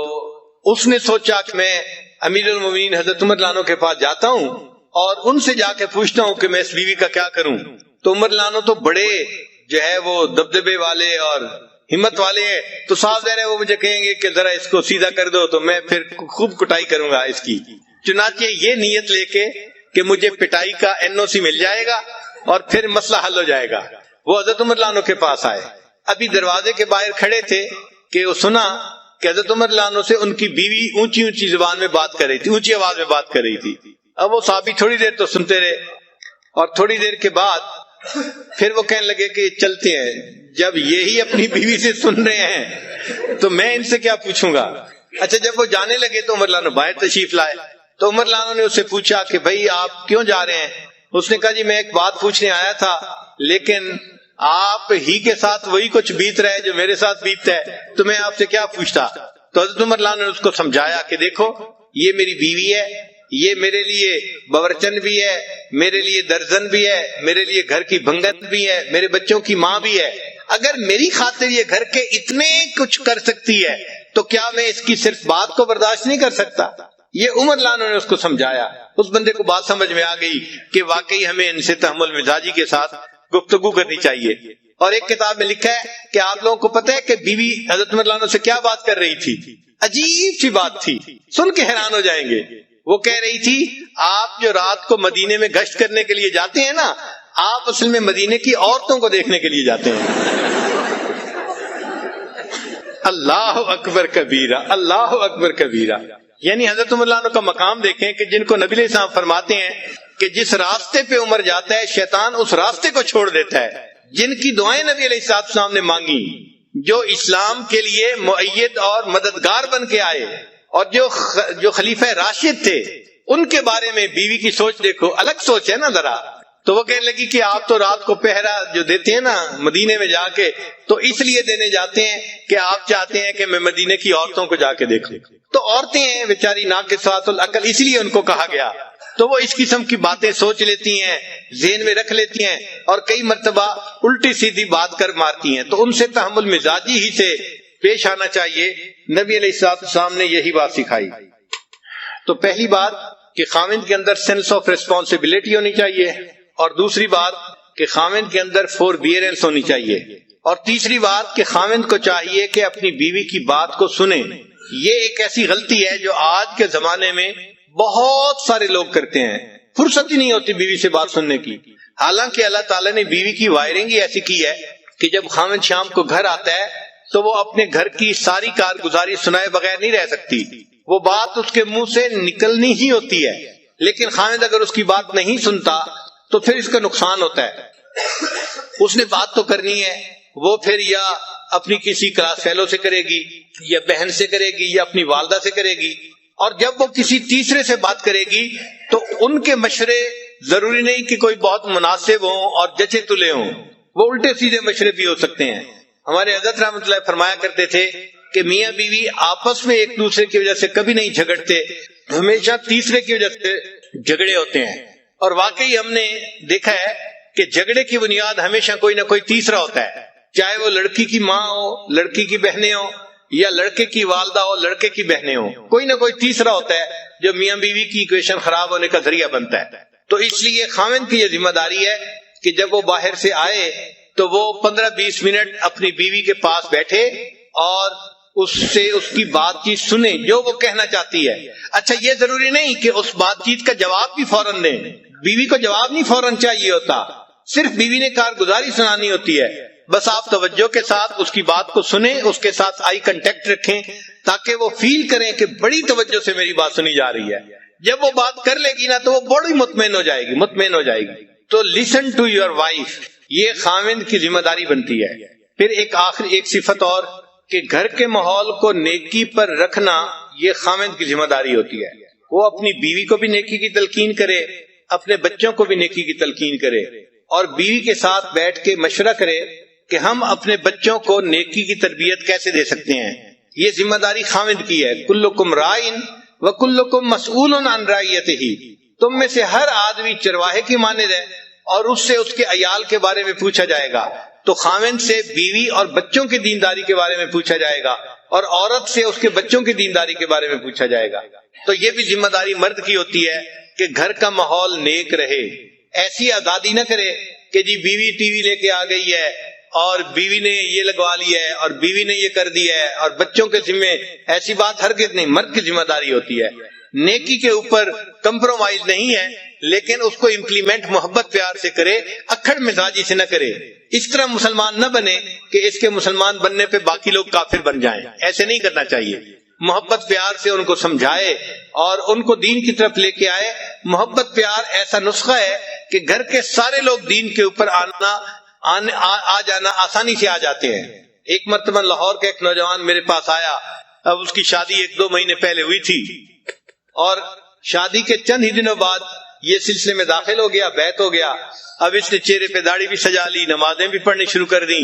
اس نے سوچا کہ میں امیر المومنین حضرت عمر رضی اللہ عنہ کے پاس جاتا ہوں اور ان سے جا کے پوچھتا ہوں کہ میں اس بیوی کا کیا کروں۔ تو عمر رضی اللہ عنہ تو بڑے جو ہے وہ دبدبے والے اور ہمت والے ہیں، تو صاف ظاہر ہے وہ مجھے کہیں گے کہ ذرا اس کو سیدھا کر دو، تو میں پھر خوب کٹائی کروں گا اس کی۔ چنانچہ یہ نیت لے کے کہ مجھے پٹائی کا NOC مل جائے گا اور پھر مسئلہ حل ہو جائے گا، وہ حضرت عمر رضی اللہ عنہ کے پاس آئے۔ ابھی دروازے کے باہر کھڑے تھے کہ وہ سنا کہ حضرت عمر رضی اللہ عنہ سے ان کی بیوی اونچی اونچی زبان میں بات کر رہی تھی، اونچی آواز میں بات کر رہی تھی۔ اب وہ صحابی تھوڑی دیر تو سنتے رہے، اور تھوڑی دیر کے بعد پھر وہ کہنے لگے کہ چلتے ہیں، جب یہی اپنی بیوی سے سن رہے ہیں تو میں ان سے کیا پوچھوں گا۔ اچھا جب وہ جانے لگے تو عمر رضی اللہ عنہ باہر تشریف لائے، تو عمر رضی اللہ عنہ نے اس سے پوچھا کہ بھائی آپ کیوں جا رہے ہیں؟ اس نے کہا جی میں ایک بات پوچھنے آیا تھا، لیکن آپ ہی کے ساتھ وہی کچھ بیت رہا ہے جو میرے ساتھ بیتتا ہے، تو میں آپ سے کیا پوچھتا۔ تو حضرت عمر رضی اللہ عنہ نے اس کو سمجھایا کہ دیکھو یہ میری بیوی ہے، یہ میرے لیے باورچن بھی ہے، میرے لیے درزن بھی ہے، میرے لیے گھر کی بھنگت بھی ہے، میرے بچوں کی ماں بھی ہے۔ اگر میری خاطر یہ گھر کے اتنے کچھ کر سکتی ہے تو کیا میں اس کی صرف بات کو برداشت نہیں کر سکتا؟ یہ عمر رضی اللہ عنہ نے اس کو سمجھایا۔ اس بندے کو بات سمجھ میں آ گئی کہ واقعی ہمیں ان سے تحمل مزاجی کے ساتھ گفتگو کرنی چاہیے۔ اور ایک کتاب میں لکھا ہے کہ آپ لوگوں کو پتہ ہے کہ بیوی حضرت عمر رضی اللہ عنہ سے کیا بات کر رہی تھی؟ عجیب سی بات تھی، سن کے حیران ہو جائیں گے۔ وہ کہہ رہی تھی آپ جو رات کو مدینے میں گشت کرنے کے لیے جاتے ہیں نا، آپ اصل میں مدینے کی عورتوں کو دیکھنے کے لیے جاتے ہیں۔ اللہ اکبر کبیرہ، اللہ اکبر کبیرہ۔ یعنی حضرت عمر رضی اللہ عنہ کا مقام دیکھیں کہ جن کو نبی علیہ السلام فرماتے ہیں کہ جس راستے پہ عمر جاتا ہے شیطان اس راستے کو چھوڑ دیتا ہے۔ جن کی دعائیں نبی علیہ السلام نے مانگی، جو اسلام کے لیے مؤید اور مددگار بن کے آئے، اور جو خلیفہ راشد تھے، ان کے بارے میں بیوی کی سوچ دیکھو، الگ سوچ ہے نا ذرا۔ تو وہ کہنے لگی کہ آپ تو رات کو پہرا جو دیتے ہیں نا مدینے میں جا کے، تو اس لیے دینے جاتے ہیں کہ آپ چاہتے ہیں کہ میں مدینے کی عورتوں کو جا کے دیکھوں۔ تو عورتیں ہیں بیچاری ناقصات العقل، اس لیے ان کو کہا گیا۔ تو وہ اس قسم کی باتیں سوچ لیتی ہیں، ذہن میں رکھ لیتی ہیں، اور کئی مرتبہ الٹی سیدھی بات کر مارتی ہیں۔ تو ان سے تحمل مزاجی ہی سے پیش آنا چاہیے۔ نبی علیہ السلام نے یہی بات سکھائی۔ تو پہلی بات کہ خاوند کے اندر سینس آف ریسپانسبلٹی ہونی چاہیے، اور دوسری بات کہ خاوند کے اندر فوربیئرنس ہونی چاہیے، اور تیسری بات کہ خاوند کو چاہیے کہ اپنی بیوی کی بات کو سنے۔ یہ ایک ایسی غلطی ہے جو آج کے زمانے میں بہت سارے لوگ کرتے ہیں، فرصت ہی نہیں ہوتی بیوی سے بات سننے کی۔ حالانکہ اللہ تعالیٰ نے بیوی کی وائرنگ ہی ایسی کی ہے کہ جب خاوند شام کو گھر آتا ہے تو وہ اپنے گھر کی ساری کارگزاری سنائے بغیر نہیں رہ سکتی، وہ بات اس کے منہ سے نکلنی ہی ہوتی ہے۔ لیکن خاوند اگر اس کی بات نہیں سنتا تو پھر اس کا نقصان ہوتا ہے۔ اس نے بات تو کرنی ہے، وہ پھر یا اپنی کسی کلاس فیلو سے کرے گی، یا بہن سے کرے گی، یا اپنی والدہ سے کرے گی، اور جب وہ کسی تیسرے سے بات کرے گی تو ان کے مشورے ضروری نہیں کہ کوئی بہت مناسب ہوں اور جچے تلے ہوں، وہ الٹے سیدھے مشورے بھی ہو سکتے ہیں۔ ہمارے حضرت رحمۃ اللہ فرمایا کرتے تھے کہ میاں بیوی آپس میں ایک دوسرے کی وجہ سے کبھی نہیں جھگڑتے، ہمیشہ تیسرے کی وجہ سے جھگڑے ہوتے ہیں۔ اور واقعی ہم نے دیکھا ہے کہ جھگڑے کی بنیاد ہمیشہ کوئی نہ کوئی تیسرا ہوتا ہے، چاہے وہ لڑکی کی ماں ہو، لڑکی کی بہنیں ہوں، یا لڑکے کی والدہ ہو، لڑکے کی بہنیں ہوں، کوئی نہ کوئی تیسرا ہوتا ہے جو میاں بیوی کی ایکویشن خراب ہونے کا ذریعہ بنتا ہے۔ تو اس لیے خاوند کی یہ ذمہ داری ہے کہ جب وہ باہر سے آئے تو وہ 15-20 منٹ اپنی بیوی کے پاس بیٹھے اور اس سے اس کی بات چیت سنیں جو وہ کہنا چاہتی ہے. اچھا یہ ضروری نہیں کہ اس بات چیت کا جواب بھی فوراً دیں. بیوی کو جواب نہیں فوراً چاہیے ہوتا، صرف بیوی نے کارگزاری سنانی ہوتی ہے. بس آپ توجہ کے ساتھ اس کی بات کو سنیں، اس کے ساتھ آئی کنٹیکٹ رکھیں تاکہ وہ فیل کریں کہ بڑی توجہ سے میری بات سنی جا رہی ہے. جب وہ بات کر لے گی نا تو وہ بڑی مطمئن ہو جائے گی. تو لسن ٹو یور وائف، یہ خاوند کی ذمہ داری بنتی ہے. پھر ایک صفت اور کہ گھر کے ماحول کو نیکی پر رکھنا یہ خاوند کی ذمہ داری ہوتی ہے. وہ اپنی بیوی کو بھی نیکی کی تلقین کرے، اپنے بچوں کو بھی نیکی کی تلقین کرے، اور بیوی کے ساتھ بیٹھ کے مشورہ کرے کہ ہم اپنے بچوں کو نیکی کی تربیت کیسے دے سکتے ہیں. یہ ذمہ داری خاوند کی ہے. کلکم رائن وکلکم مسئول عن رعیتہ، تم میں سے ہر آدمی چرواہے کی مانند ہے اور اس سے اس کے عیال کے بارے میں پوچھا جائے گا. تو خاوند سے بیوی اور بچوں کی دینداری کے بارے میں پوچھا جائے گا، اور عورت سے اس کے بچوں کی دینداری کے بارے میں پوچھا جائے گا. تو یہ بھی ذمہ داری مرد کی ہوتی ہے کہ گھر کا ماحول نیک رہے. ایسی آزادی نہ کرے کہ جی بیوی ٹی وی لے کے آ گئی ہے اور بیوی نے یہ لگوا لیا ہے اور بیوی نے یہ کر دیا ہے اور بچوں کے ذمے. ایسی بات ہرگز نہیں، مرد کی ذمہ داری ہوتی ہے. نیکی کے اوپر کمپرومائز نہیں ہے، لیکن اس کو امپلیمنٹ محبت پیار سے کرے، اکھڑ مزاجی سے نہ کرے. اس طرح مسلمان نہ بنے کہ اس کے مسلمان بننے پہ باقی لوگ کافر بن جائیں. ایسے نہیں کرنا چاہیے. محبت پیار سے ان کو سمجھائے اور ان کو دین کی طرف لے کے آئے. محبت پیار ایسا نسخہ ہے کہ گھر کے سارے لوگ دین کے اوپر آ جانا آسانی سے آ جاتے ہیں. ایک مرتبہ لاہور کا ایک نوجوان میرے پاس آیا. اب اس کی شادی 1-2 مہینے پہلے ہوئی تھی اور شادی کے چند ہی دنوں بعد یہ سلسلے میں داخل ہو گیا، بیعت ہو گیا. اب اس نے چہرے پہ داڑھی بھی سجا لی، نمازیں بھی پڑھنی شروع کر دیں،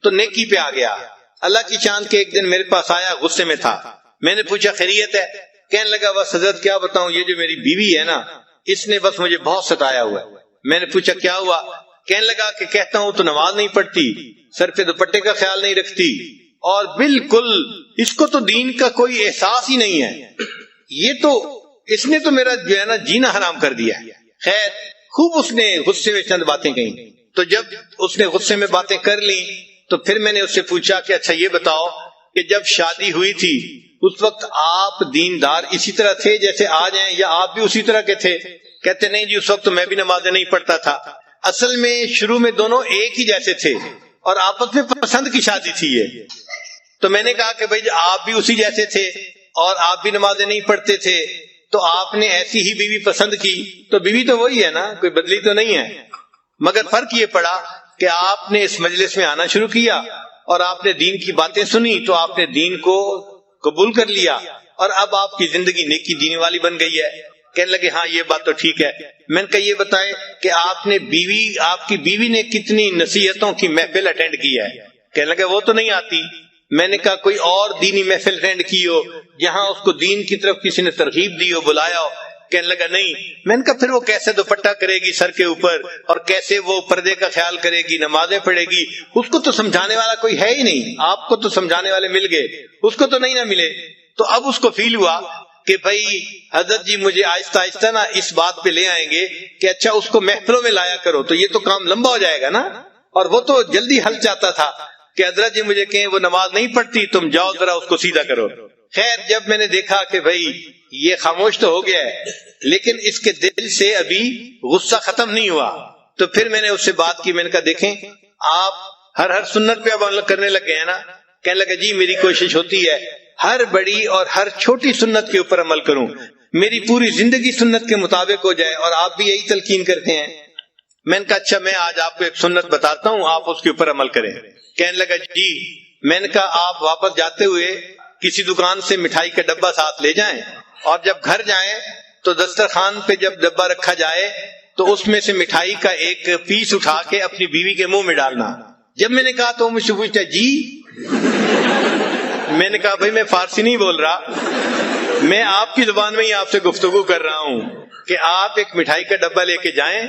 تو نیکی پہ آ گیا. اللہ کی چاند کے ایک دن میرے پاس آیا، غصے میں تھا. میں نے پوچھا خیریت ہے؟ کہنے لگا بس حضرت کیا بتاؤں، یہ جو میری بیوی ہے نا اس نے بس مجھے بہت ستایا ہوا ہے. میں نے پوچھا کیا ہوا؟ کہنے لگا کہ کہتا ہوں تو نماز نہیں پڑھتی، سر پہ دوپٹے کا خیال نہیں رکھتی، اور بالکل اس کو تو دین کا کوئی احساس ہی نہیں ہے. یہ تو اس نے تو میرا جو ہے نا جینا حرام کر دیا. خیر خوب اس نے غصے میں چند باتیں کہیں. تو جب اس نے غصے میں باتیں کر لی تو پھر میں نے اس سے پوچھا کہ اچھا یہ بتاؤ کہ جب شادی ہوئی تھی اس وقت آپ دیندار اسی طرح تھے جیسے آج ہیں، یا آپ بھی اسی طرح کے تھے؟ کہتے نہیں جی اس وقت تو میں بھی نمازیں نہیں پڑھتا تھا. اصل میں شروع میں دونوں ایک ہی جیسے تھے اور آپس میں پسند کی شادی تھی یہ. تو میں نے کہا کہ بھائی آپ بھی اسی جیسے تھے اور آپ بھی نمازیں نہیں پڑھتے تھے، تو آپ نے ایسی ہی بیوی پسند کی، تو بیوی تو وہی ہے نا، کوئی بدلی تو نہیں ہے. مگر فرق یہ پڑا کہ آپ نے اس مجلس میں آنا شروع کیا اور آپ نے دین کی باتیں سنی تو آپ نے دین کو قبول کر لیا اور اب آپ کی زندگی نیکی دین والی بن گئی ہے. کہنے لگے ہاں یہ بات تو ٹھیک ہے. میں نے کہا یہ بتائیں کہ آپ کی بیوی نے کتنی نصیحتوں کی محفل اٹینڈ کی ہے؟ کہنے لگے وہ تو نہیں آتی. میں نے کہا کوئی اور دینی محفل اٹینڈ کی ہو جہاں اس کو دین کی طرف کسی نے ترغیب دی ہو، بلایا ہو؟ کہنے لگا نہیں. میں نے کہا پھر وہ کیسے دوپٹہ کرے گی سر کے اوپر اور کیسے وہ پردے کا خیال کرے گی، نمازیں پڑھے گی؟ اس کو تو سمجھانے والا کوئی ہے ہی نہیں. آپ کو تو سمجھانے والے مل گئے، اس کو تو نہیں نہ ملے. تو اب اس کو فیل ہوا کہ بھائی حضرت جی مجھے آہستہ آہستہ نا اس بات پہ لے آئیں گے کہ اچھا اس کو محفلوں میں لایا کرو، تو یہ تو کام لمبا ہو جائے گا نا. اور وہ تو جلدی حل چاہتا تھا کہ حضرت جی مجھے کہیں وہ نماز نہیں پڑھتی، تم جاؤ ذرا اس کو سیدھا کرو. خیر جب میں نے دیکھا کہ بھائی یہ خاموش تو ہو گیا ہے لیکن اس کے دل سے ابھی غصہ ختم نہیں ہوا، تو پھر میں نے اس سے بات کی. میں نے کہا دیکھیں آپ ہر سنت پہ اب عمل کرنے لگ گئے ہیں نا؟ کہنے لگا جی میری کوشش ہوتی ہے ہر بڑی اور ہر چھوٹی سنت کے اوپر عمل کروں، میری پوری زندگی سنت کے مطابق ہو جائے، اور آپ بھی یہی تلقین کرتے ہیں. میں نے کہا اچھا میں آج آپ کو ایک سنت بتاتا ہوں، آپ اس کے اوپر عمل کریں. کہنے لگا جی. میں نے کہا آپ واپس جاتے ہوئے کسی دکان سے مٹھائی کا ڈبہ ساتھ لے جائیں اور جب گھر جائیں تو دسترخوان پہ جب ڈبہ رکھا جائے تو اس میں سے مٹھائی کا ایک پیس اٹھا کے اپنی بیوی کے منہ میں ڈالنا. جب میں نے کہا تو مجھ سے پوچھتا جی. میں نے کہا بھائی میں فارسی نہیں بول رہا، میں آپ کی زبان میں ہی آپ سے گفتگو کر رہا ہوں کہ آپ ایک مٹھائی کا ڈبہ لے کے جائیں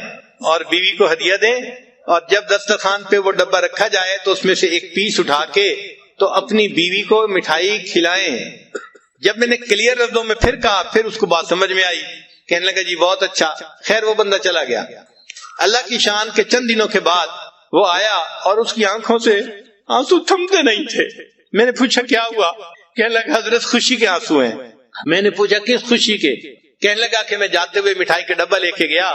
اور بیوی کو ہدیہ دیں، اور جب دسترخوان پہ وہ ڈبہ رکھا جائے تو اس میں سے ایک پیس اٹھا کے تو اپنی بیوی کو مٹھائی کھلائیں. جب میں نے کلیئر لفظوں میں پھر کہا پھر اس کو بات سمجھ میں آئی. کہنے لگا جی بہت اچھا. خیر وہ بندہ چلا گیا. اللہ کی شان کے چند دنوں کے بعد وہ آیا اور اس کی آنکھوں سے آنسو تھمتے نہیں تھے. میں نے پوچھا کیا ہوا؟ کہنے لگا حضرت خوشی کے آنسو ہیں. میں نے پوچھا کس خوشی کے؟ کہنے لگا کہ میں جاتے ہوئے مٹھائی کا ڈبہ لے کے گیا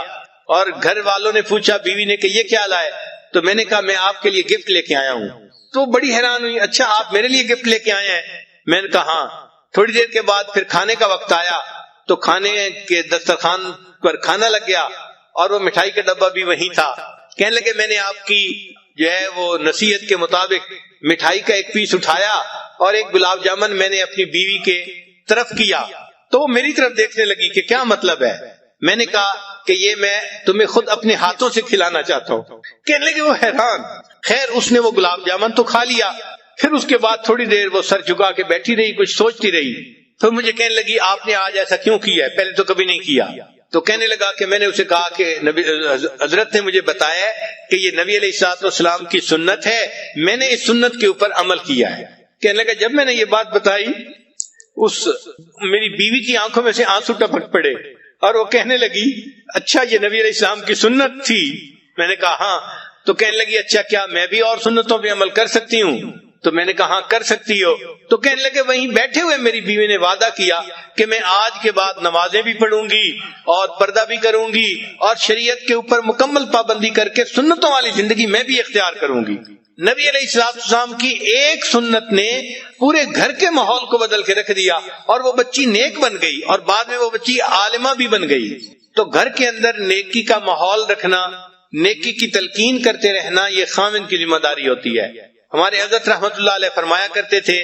اور گھر والوں نے پوچھا بیوی نے کہ یہ کیا لائے، تو میں نے کہا میں آپ کے لیے گفٹ لے کے آیا ہوں. تو بڑی حیران ہوئی، اچھا آپ میرے لیے گفٹ لے کے آئے ہیں؟ میں نے کہا ہاں. تھوڑی دیر کے بعد پھر کھانے کا وقت آیا تو کھانے کے دسترخوان پر کھانا لگ گیا اور وہ مٹھائی کا ڈبہ بھی وہیں تھا. کہنے لگے میں نے آپ کی جو ہے وہ نصیحت کے مطابق مٹھائی کا ایک پیس اٹھایا اور ایک گلاب جامن میں نے اپنی بیوی کے طرف کیا تو وہ میری طرف دیکھنے لگی کہ کیا مطلب ہے. میں نے کہا کہ یہ میں تمہیں خود اپنے ہاتھوں سے کھلانا چاہتا ہوں. کہنے لگے وہ حیران. خیر اس نے وہ گلاب جامن تو کھا لیا. پھر اس کے بعد تھوڑی دیر وہ سر جھکا کے بیٹھی رہی، کچھ سوچتی رہی. پھر مجھے کہنے لگی آپ نے آج ایسا کیوں کیا ہے، پہلے تو کبھی نہیں کیا. تو کہنے لگا کہ میں نے اسے کہا کہ نبی حضرت نے مجھے بتایا کہ یہ نبی علیہ الصلوۃ والسلام کی سنت ہے، میں نے اس سنت کے اوپر عمل کیا ہے. کہنے لگا جب میں نے یہ بات بتائی اس میری بیوی کی آنکھوں میں سے آنسو ٹپک پڑے اور وہ کہنے لگی اچھا یہ نبی علیہ السلام کی سنت تھی. میں نے کہا ہاں. تو کہنے لگی اچھا کیا میں بھی اور سنتوں پہ عمل کر سکتی ہوں؟ تو میں نے کہا ہاں کر سکتی ہو. تو کہنے لگے وہیں بیٹھے ہوئے میری بیوی نے وعدہ کیا کہ میں آج کے بعد نمازیں بھی پڑھوں گی اور پردہ بھی کروں گی اور شریعت کے اوپر مکمل پابندی کر کے سنتوں والی زندگی میں بھی اختیار کروں گی. نبی علیہ السلام کی ایک سنت نے پورے گھر کے ماحول کو بدل کے رکھ دیا اور وہ بچی نیک بن گئی اور بعد میں وہ بچی عالمہ بھی بن گئی. تو گھر کے اندر نیکی کا ماحول رکھنا، نیکی کی تلقین کرتے رہنا، یہ خاوند کی ذمہ داری ہوتی ہے. ہمارے حضرت رحمت اللہ علیہ فرمایا کرتے تھے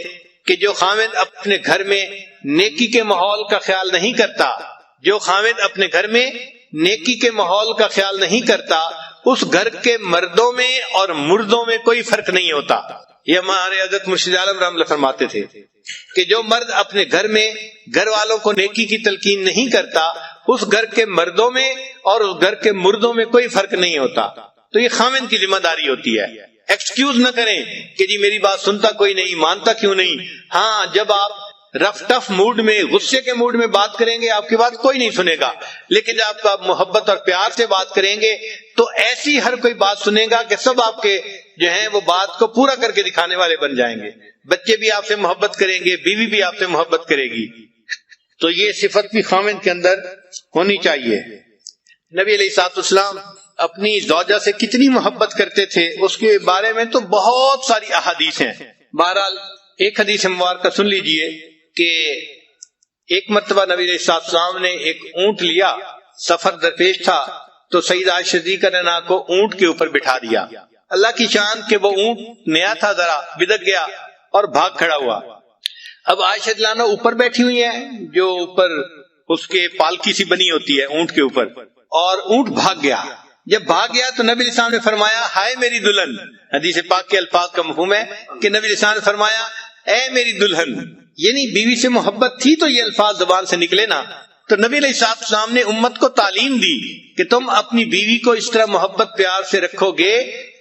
کہ جو خاوند اپنے گھر میں نیکی کے ماحول کا خیال نہیں کرتا، جو خاوند اپنے گھر میں نیکی کے ماحول کا خیال نہیں کرتا، اس گھر کے مردوں میں اور مردوں میں کوئی فرق نہیں ہوتا. یہ ہمارے حضرت مرشد عالم رحمۃ اللہ فرماتے تھے کہ جو مرد اپنے گھر میں گھر والوں کو نیکی کی تلقین نہیں کرتا، اس گھر کے مردوں میں اور اس گھر کے مردوں میں کوئی فرق نہیں ہوتا. تو یہ خاوند کی ذمہ داری ہوتی ہے. ایکسکیوز نہ کریں کہ جی میری بات سنتا کوئی نہیں، مانتا کیوں نہیں. ہاں جب آپ رف ٹف موڈ میں، غصے کے موڈ میں بات کریں گے آپ کی بات کوئی نہیں سنے گا، لیکن جب آپ محبت اور پیار سے بات کریں گے تو ایسی ہر کوئی بات سنے گا کہ سب آپ کے جو ہیں وہ بات کو پورا کر کے دکھانے والے بن جائیں گے. بچے بھی آپ سے محبت کریں گے، بیوی بھی آپ سے محبت کرے گی. تو یہ صفت بھی خاوند کے اندر ہونی چاہیے. نبی علیہ الصلوۃ والسلام اپنی زوجہ سے کتنی محبت کرتے تھے اس کے بارے میں تو بہت ساری احادیث ہیں. بہرحال ایک حدیث مبارکہ سن لیجئے کہ ایک مرتبہ نبی علیہ الصلوۃ والسلام نے ایک اونٹ لیا، سفر درپیش تھا تو سیدہ عائشہ صدیقہ رضی کو اونٹ کے اوپر بٹھا دیا. اللہ کی شان کہ وہ اونٹ نیا تھا، ذرا بدک گیا اور بھاگ کھڑا ہوا. اب عائشہ رضی اللہ اوپر بیٹھی ہوئی ہیں، جو اوپر اس کے پالکی سی بنی ہوتی ہے اونٹ کے اوپر، اور اونٹ بھاگ گیا. جب بھاگ گیا تو نبی علیہ السلام نے فرمایا ہائے میری دلہن. حدیث پاک کے الفاظ کا مفہوم ہے کہ نبی علیہ السلام نے فرمایا اے میری دلہن، یعنی بیوی سے محبت تھی تو یہ الفاظ زبان سے نکلے نا. تو نبی علیہ السلام نے امت کو تعلیم دی کہ تم اپنی بیوی کو اس طرح محبت پیار سے رکھو گے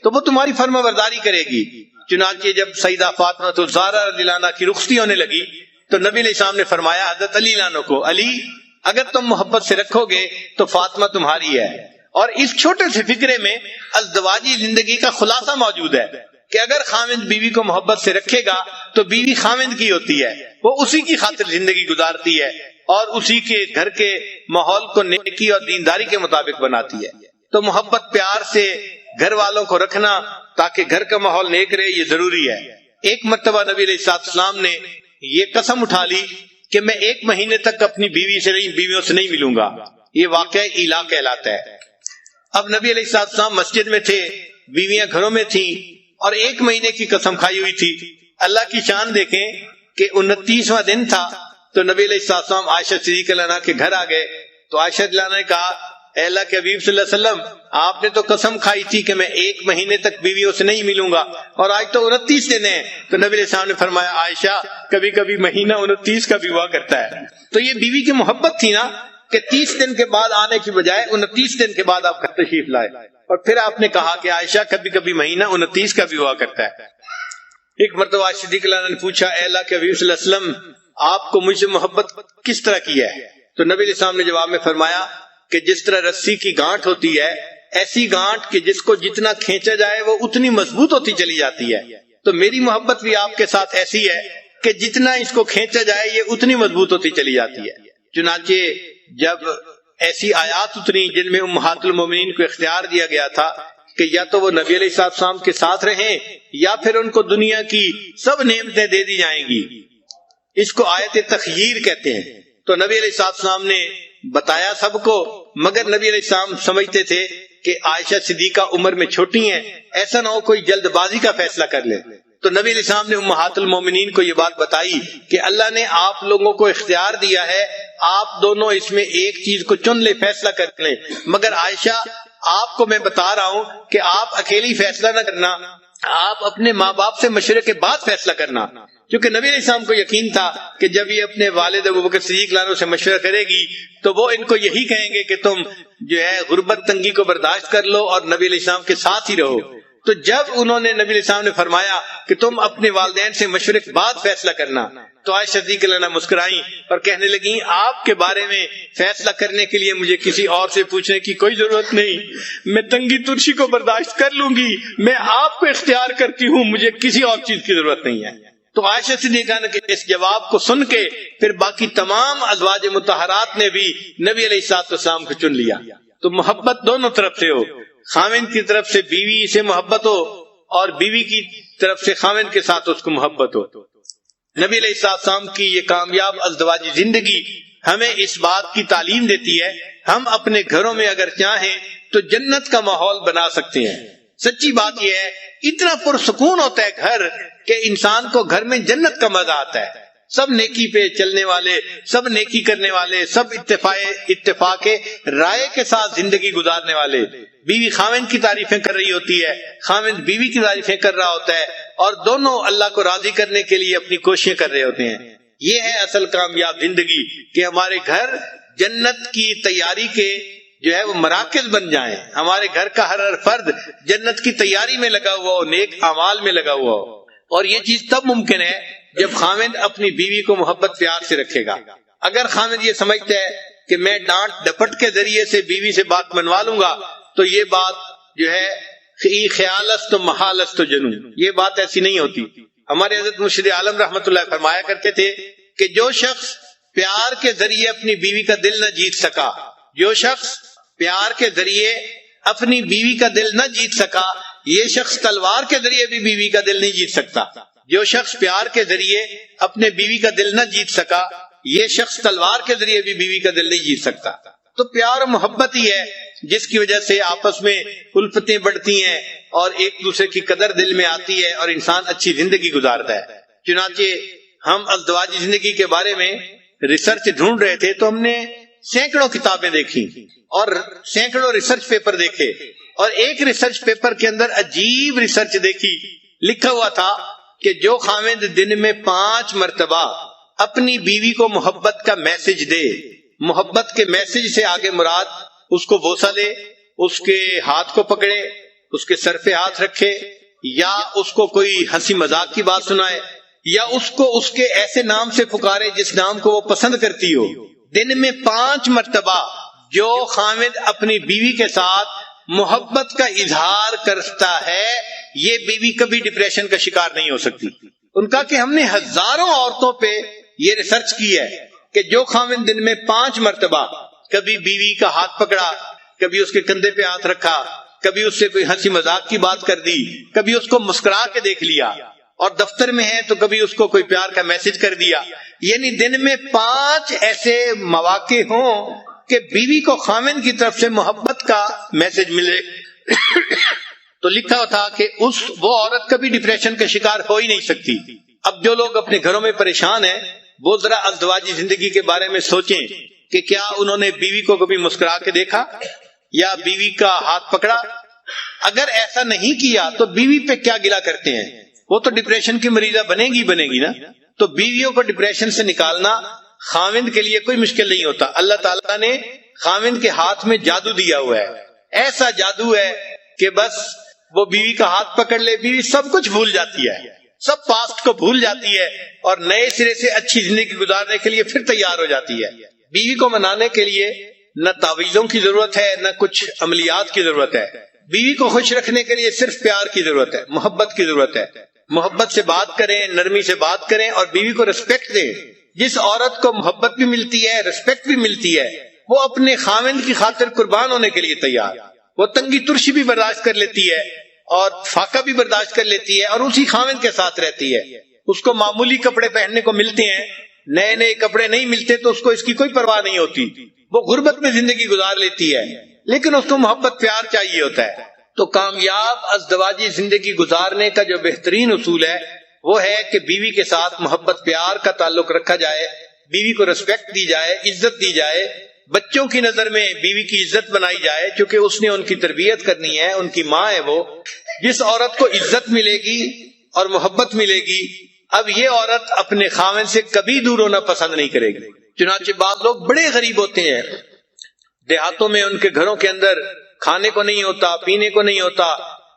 تو وہ تمہاری فرما برداری کرے گی. چنانچہ جب سیدہ فاطمہ الزہرا رضی اللہ عنہا کی رخصتی ہونے لگی تو نبی علیہ السلام نے فرمایا حضرت علی عنہ کو، علی اگر تم محبت سے رکھو گے تو فاطمہ تمہاری ہے. اور اس چھوٹے سے فکرے میں ازدواجی زندگی کا خلاصہ موجود ہے کہ اگر خاوند بیوی کو محبت سے رکھے گا تو بیوی خاوند کی ہوتی ہے، وہ اسی کی خاطر زندگی گزارتی ہے اور اسی کے گھر کے ماحول کو نیکی اور دینداری کے مطابق بناتی ہے. تو محبت پیار سے گھر والوں کو رکھنا تاکہ گھر کا ماحول نیک رہے، یہ ضروری ہے. ایک مرتبہ نبی علیہ السلام نے یہ قسم اٹھا لی کہ میں 1 مہینے تک اپنی بیویوں سے نہیں ملوں گا. یہ واقعہ ایلا کہلاتا ہے. اب نبی علیہ السلام مسجد میں تھے، بیویاں گھروں میں تھیں اور 1 مہینے کی قسم کھائی ہوئی تھی. اللہ کی شان دیکھیں کہ 29واں دن تھا تو نبی علیہ السلام عائشہ صدیقہ عنہا کے گھر آ گئے. تو عائشہ عنہا نے کہا اے اللہ کے حبیب صلی اللہ علیہ وسلم، آپ نے تو قسم کھائی تھی کہ میں 1 مہینے تک بیویوں سے نہیں ملوں گا اور آج تو 29 دن ہیں. تو نبی علیہ السلام نے فرمایا عائشہ کبھی کبھی مہینہ 29 کا بھی ہوا کرتا ہے. تو یہ بیوی کی محبت تھی نا کہ 30 دن کے بعد آنے کی بجائے 29 دن کے بعد آپ گھر تشریف لائے. اور پھر آپ نے کہا کہ عائشہ کبھی کبھی مہینہ 29 کا بھی ہوا کرتا ہے. ایک مرتبہ عائشہ صدیقہ عنہا نے پوچھا اے اللہ کے حبیب صلی اللہ علیہ وسلم، آپ کو مجھ سے محبت کس طرح کی ہے؟ تو نبی علیہ السلام نے جواب میں فرمایا کہ جس طرح رسی کی گانٹھ ہوتی ہے ایسی گانٹ کہ جس کو جتنا کھینچا جائے وہ اتنی مضبوط ہوتی چلی جاتی ہے. تو میری محبت بھی آپ کے ساتھ ایسی ہے کہ جتنا اس کو کھینچا جائے یہ اتنی مضبوط ہوتی چلی جاتی ہے. چنانچہ جب ایسی آیات اتری جن میں امہات المومنین کو اختیار دیا گیا تھا کہ یا تو وہ نبی علیہ السلام کے ساتھ رہیں یا پھر ان کو دنیا کی سب نعمتیں دے دی جائیں گی، اس کو آیت تخییر کہتے ہیں. تو نبی علیہ السلام نے بتایا سب کو، مگر نبی علیہ السلام سمجھتے تھے کہ عائشہ صدیقہ عمر میں چھوٹی ہیں، ایسا نہ ہو کوئی جلد بازی کا فیصلہ کر لے. تو نبی علیہ السلام نے امہات المومنین کو یہ بات بتائی کہ اللہ نے آپ لوگوں کو اختیار دیا ہے، آپ دونوں اس میں ایک چیز کو چن لے، فیصلہ کر لیں، مگر عائشہ آپ کو میں بتا رہا ہوں کہ آپ اکیلی فیصلہ نہ کرنا، آپ اپنے ماں باپ سے مشورے کے بعد فیصلہ کرنا. کیونکہ نبی علیہ السلام کو یقین تھا کہ جب یہ اپنے والد ابوبکر صدیق عنہ سے مشورہ کرے گی تو وہ ان کو یہی کہیں گے کہ تم جو ہے غربت تنگی کو برداشت کر لو اور نبی علیہ السلام کے ساتھ ہی رہو. تو جب انہوں نے نبی علیہ السلام نے فرمایا کہ تم اپنے والدین سے مشورے کے بعد فیصلہ کرنا، تو عائشہ صدیقہ عنہا مسکرائیں اور کہنے لگیں آپ کے بارے میں فیصلہ کرنے کے لیے مجھے کسی اور سے پوچھنے کی کوئی ضرورت نہیں، میں تنگی ترشی کو برداشت کر لوں گی، میں آپ کو اختیار کرتی ہوں، مجھے کسی اور چیز کی ضرورت نہیں ہے. تو عائشہ صدیقہ کے اس جواب کو سن کے پھر باقی تمام ازواج مطہرات نے بھی نبی علیہ السلام کو چن لیا. تو محبت دونوں طرف سے ہو، خاوند کی طرف سے بیوی سے محبت ہو اور بیوی کی طرف سے خاوند کے ساتھ اس کو محبت ہو. نبی علیہ السلام کی یہ کامیاب ازدواجی زندگی ہمیں اس بات کی تعلیم دیتی ہے ہم اپنے گھروں میں اگر چاہیں تو جنت کا ماحول بنا سکتے ہیں. سچی بات یہ ہے اتنا پرسکون ہوتا ہے گھر کہ انسان کو گھر میں جنت کا مزہ آتا ہے. سب نیکی پہ چلنے والے، سب نیکی کرنے والے، سب اتفاق رائے کے ساتھ زندگی گزارنے والے. بیوی خاوند کی تعریفیں کر رہی ہوتی ہے، خاوند بیوی کی تعریفیں کر رہا ہوتا ہے، اور دونوں اللہ کو راضی کرنے کے لیے اپنی کوششیں کر رہے ہوتے ہیں. یہ ہے اصل کامیاب زندگی کہ ہمارے گھر جنت کی تیاری کے جو ہے وہ مراکز بن جائیں. ہمارے گھر کا ہر فرد جنت کی تیاری میں لگا ہوا ہو، نیک اعمال میں لگا ہوا ہو. اور یہ چیز تب ممکن ہے جب خاوند اپنی بیوی کو محبت پیار سے رکھے گا. اگر خاوند یہ سمجھتا ہے کہ میں ڈانٹ ڈپٹ کے ذریعے سے بیوی سے بات منوا لوں گا تو یہ بات جو ہے خیالست و محالست و جنون، یہ بات ایسی نہیں ہوتی. ہمارے حضرت مرشد عالم رحمت اللہ فرمایا کرتے تھے کہ جو شخص پیار کے ذریعے اپنی بیوی کا دل نہ جیت سکا، جو شخص پیار کے ذریعے اپنی بیوی کا دل نہ جیت سکا، یہ شخص تلوار کے ذریعے بھی بیوی کا دل نہیں جیت سکتا. جو شخص پیار کے ذریعے اپنے بیوی کا دل نہ جیت سکا، یہ شخص تلوار کے ذریعے بھی بیوی کا دل نہیں جیت سکتا. تو پیار و محبت ہی ہے جس کی وجہ سے آپس میں الفتیں بڑھتی ہیں اور ایک دوسرے کی قدر دل میں آتی ہے اور انسان اچھی زندگی گزارتا ہے. چنانچہ ہم ازدواجی زندگی کے بارے میں ریسرچ ڈھونڈ رہے تھے تو ہم نے سینکڑوں کتابیں دیکھی اور سینکڑوں ریسرچ پیپر دیکھے، اور ایک ریسرچ پیپر کے اندر عجیب ریسرچ دیکھی. لکھا ہوا تھا کہ جو خاوند دن میں 5 مرتبہ اپنی بیوی کو محبت کا میسج دے، محبت کے میسج سے آگے مراد اس کو بوسہ دے، اس کے ہاتھ کو پکڑے، اس کے سر پہ ہاتھ رکھے، یا اس کو کوئی ہنسی مذاق کی بات سنائے، یا اس کو اس کے ایسے نام سے پکارے جس نام کو وہ پسند کرتی ہو. دن میں 5 مرتبہ جو خاوند اپنی بیوی کے ساتھ محبت کا اظہار کرتا ہے، یہ بیوی کبھی ڈپریشن کا شکار نہیں ہو سکتی. ان کا کہ ہم نے ہزاروں عورتوں پہ یہ ریسرچ کی ہے کہ جو خاوند دن میں 5 مرتبہ کبھی بیوی کا ہاتھ پکڑا، کبھی اس کے کندھے پہ ہاتھ رکھا، کبھی اس سے کوئی ہنسی مذاق کی بات کر دی، کبھی اس کو مسکرا کے دیکھ لیا، اور دفتر میں ہے تو کبھی اس کو کوئی پیار کا میسج کر دیا، یعنی دن میں 5 ایسے مواقع ہوں کہ بیوی کو خاوند کی طرف سے محبت کا میسج ملے. تو لکھا تھا کہ وہ عورت کبھی ڈپریشن کا شکار ہو ہی نہیں سکتی. اب جو لوگ اپنے گھروں میں پریشان ہیں وہ ذرا ازدواجی زندگی کے بارے میں سوچیں کہ کیا انہوں نے بیوی کو کبھی مسکرا کے دیکھا یا بیوی کا ہاتھ پکڑا. اگر ایسا نہیں کیا تو بیوی پہ کیا گلہ کرتے ہیں؟ وہ تو ڈپریشن کی مریضہ بنے گی نا. تو بیویوں کو ڈپریشن سے نکالنا خاوند کے لیے کوئی مشکل نہیں ہوتا. اللہ تعالیٰ نے خاوند کے ہاتھ میں جادو دیا ہوا ہے، ایسا جادو ہے کہ بس وہ بیوی کا ہاتھ پکڑ لے، بیوی سب کچھ بھول جاتی ہے، سب پاسٹ کو بھول جاتی ہے اور نئے سرے سے اچھی زندگی گزارنے کے لیے پھر تیار ہو جاتی ہے. بیوی کو منانے کے لیے نہ تعویذوں کی ضرورت ہے، نہ کچھ عملیات کی ضرورت ہے. بیوی کو خوش رکھنے کے لیے صرف پیار کی ضرورت ہے، محبت کی ضرورت ہے. محبت سے بات کریں، نرمی سے بات کریں اور بیوی کو رسپیکٹ دیں. جس عورت کو محبت بھی ملتی ہے، رسپیکٹ بھی ملتی ہے، وہ اپنے خاوند کی خاطر قربان ہونے کے لیے تیار. وہ تنگی ترشی بھی برداشت کر لیتی ہے اور فاقہ بھی برداشت کر لیتی ہے اور اسی خاوند کے ساتھ رہتی ہے. اس کو معمولی کپڑے پہننے کو ملتے ہیں، نئے نئے کپڑے نہیں ملتے تو اس کو اس کی کوئی پرواہ نہیں ہوتی. وہ غربت میں زندگی گزار لیتی ہے لیکن اس کو محبت پیار چاہیے ہوتا ہے. تو کامیاب ازدواجی زندگی گزارنے کا جو بہترین اصول ہے وہ ہے کہ بیوی کے ساتھ محبت پیار کا تعلق رکھا جائے، بیوی کو رسپیکٹ دی جائے، عزت دی جائے. بچوں کی نظر میں بیوی کی عزت بنائی جائے چونکہ اس نے ان کی تربیت کرنی ہے، ان کی ماں ہے وہ. جس عورت کو عزت ملے گی اور محبت ملے گی، اب یہ عورت اپنے خاوند سے کبھی دور ہونا پسند نہیں کرے گی. چنانچہ بعض لوگ بڑے غریب ہوتے ہیں، دیہاتوں میں ان کے گھروں کے اندر کھانے کو نہیں ہوتا، پینے کو نہیں ہوتا.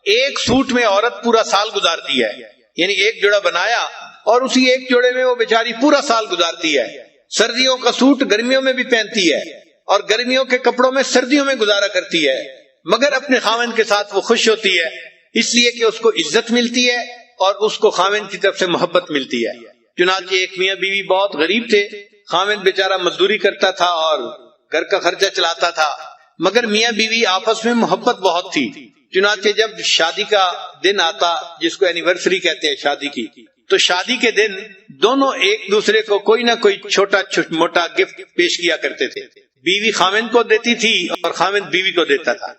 ایک سوٹ میں عورت پورا سال گزارتی ہے، یعنی ایک جوڑا بنایا اور اسی ایک جوڑے میں وہ بیچاری پورا سال گزارتی ہے. سردیوں کا سوٹ گرمیوں میں بھی پہنتی ہے اور گرمیوں کے کپڑوں میں سردیوں میں گزارا کرتی ہے، مگر اپنے خاوند کے ساتھ وہ خوش ہوتی ہے اس لیے کہ اس کو عزت ملتی ہے اور اس کو خاوند کی طرف سے محبت ملتی ہے. چنانچہ ایک میاں بیوی بہت غریب تھے، خاوند بیچارہ مزدوری کرتا تھا اور گھر کا خرچہ چلاتا تھا، مگر میاں بیوی آپس میں محبت بہت تھی. چنانچہ جب شادی کا دن آتا، جس کو اینیورسری کہتے ہیں شادی کی، تو شادی کے دن دونوں ایک دوسرے کو کوئی نہ کوئی چھوٹا موٹا گفٹ پیش کیا کرتے تھے. بیوی خاوند کو دیتی تھی اور خاوند بیوی کو دیتا تھا.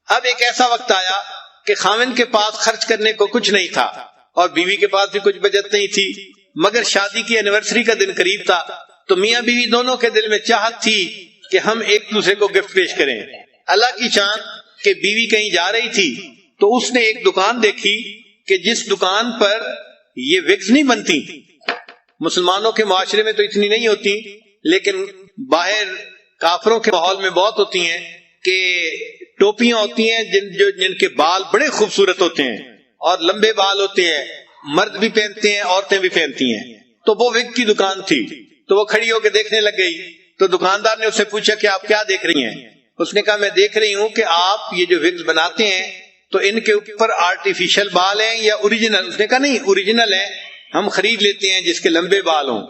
اب ایک ایسا وقت آیا کہ خاوند کے پاس خرچ کرنے کو کچھ نہیں تھا اور بیوی کے پاس بھی کچھ بچت نہیں تھی، مگر شادی کی اینیورسری کا دن قریب تھا تو میاں بیوی دونوں کے دل میں چاہت تھی کہ ہم ایک دوسرے کو گفٹ پیش کریں. اللہ کی شان کہ بیوی کہیں جا رہی تھی تو اس نے ایک دکان دیکھی کہ جس دکان پر یہ وگز نہیں بنتی، مسلمانوں کے معاشرے میں تو اتنی نہیں ہوتی لیکن باہر کافروں کے ماحول میں بہت ہوتی ہیں، کہ ٹوپیاں ہوتی ہیں جن کے بال بڑے خوبصورت ہوتے ہیں اور لمبے بال ہوتے ہیں، مرد بھی پہنتے ہیں عورتیں بھی پہنتی ہیں. تو وہ وگ کی دکان تھی تو وہ کھڑی ہو کے دیکھنے لگ گئی. تو دکاندار نے اس سے پوچھا کہ آپ کیا دیکھ رہی ہیں؟ اس نے کہا میں دیکھ رہی ہوں کہ آپ یہ جو وگز بناتے ہیں تو ان کے اوپر آرٹیفیشل بال ہیں یا اوریجنل؟ اس نے کہا نہیں، اوریجنل ہیں، ہم خرید لیتے ہیں جس کے لمبے بال ہوں.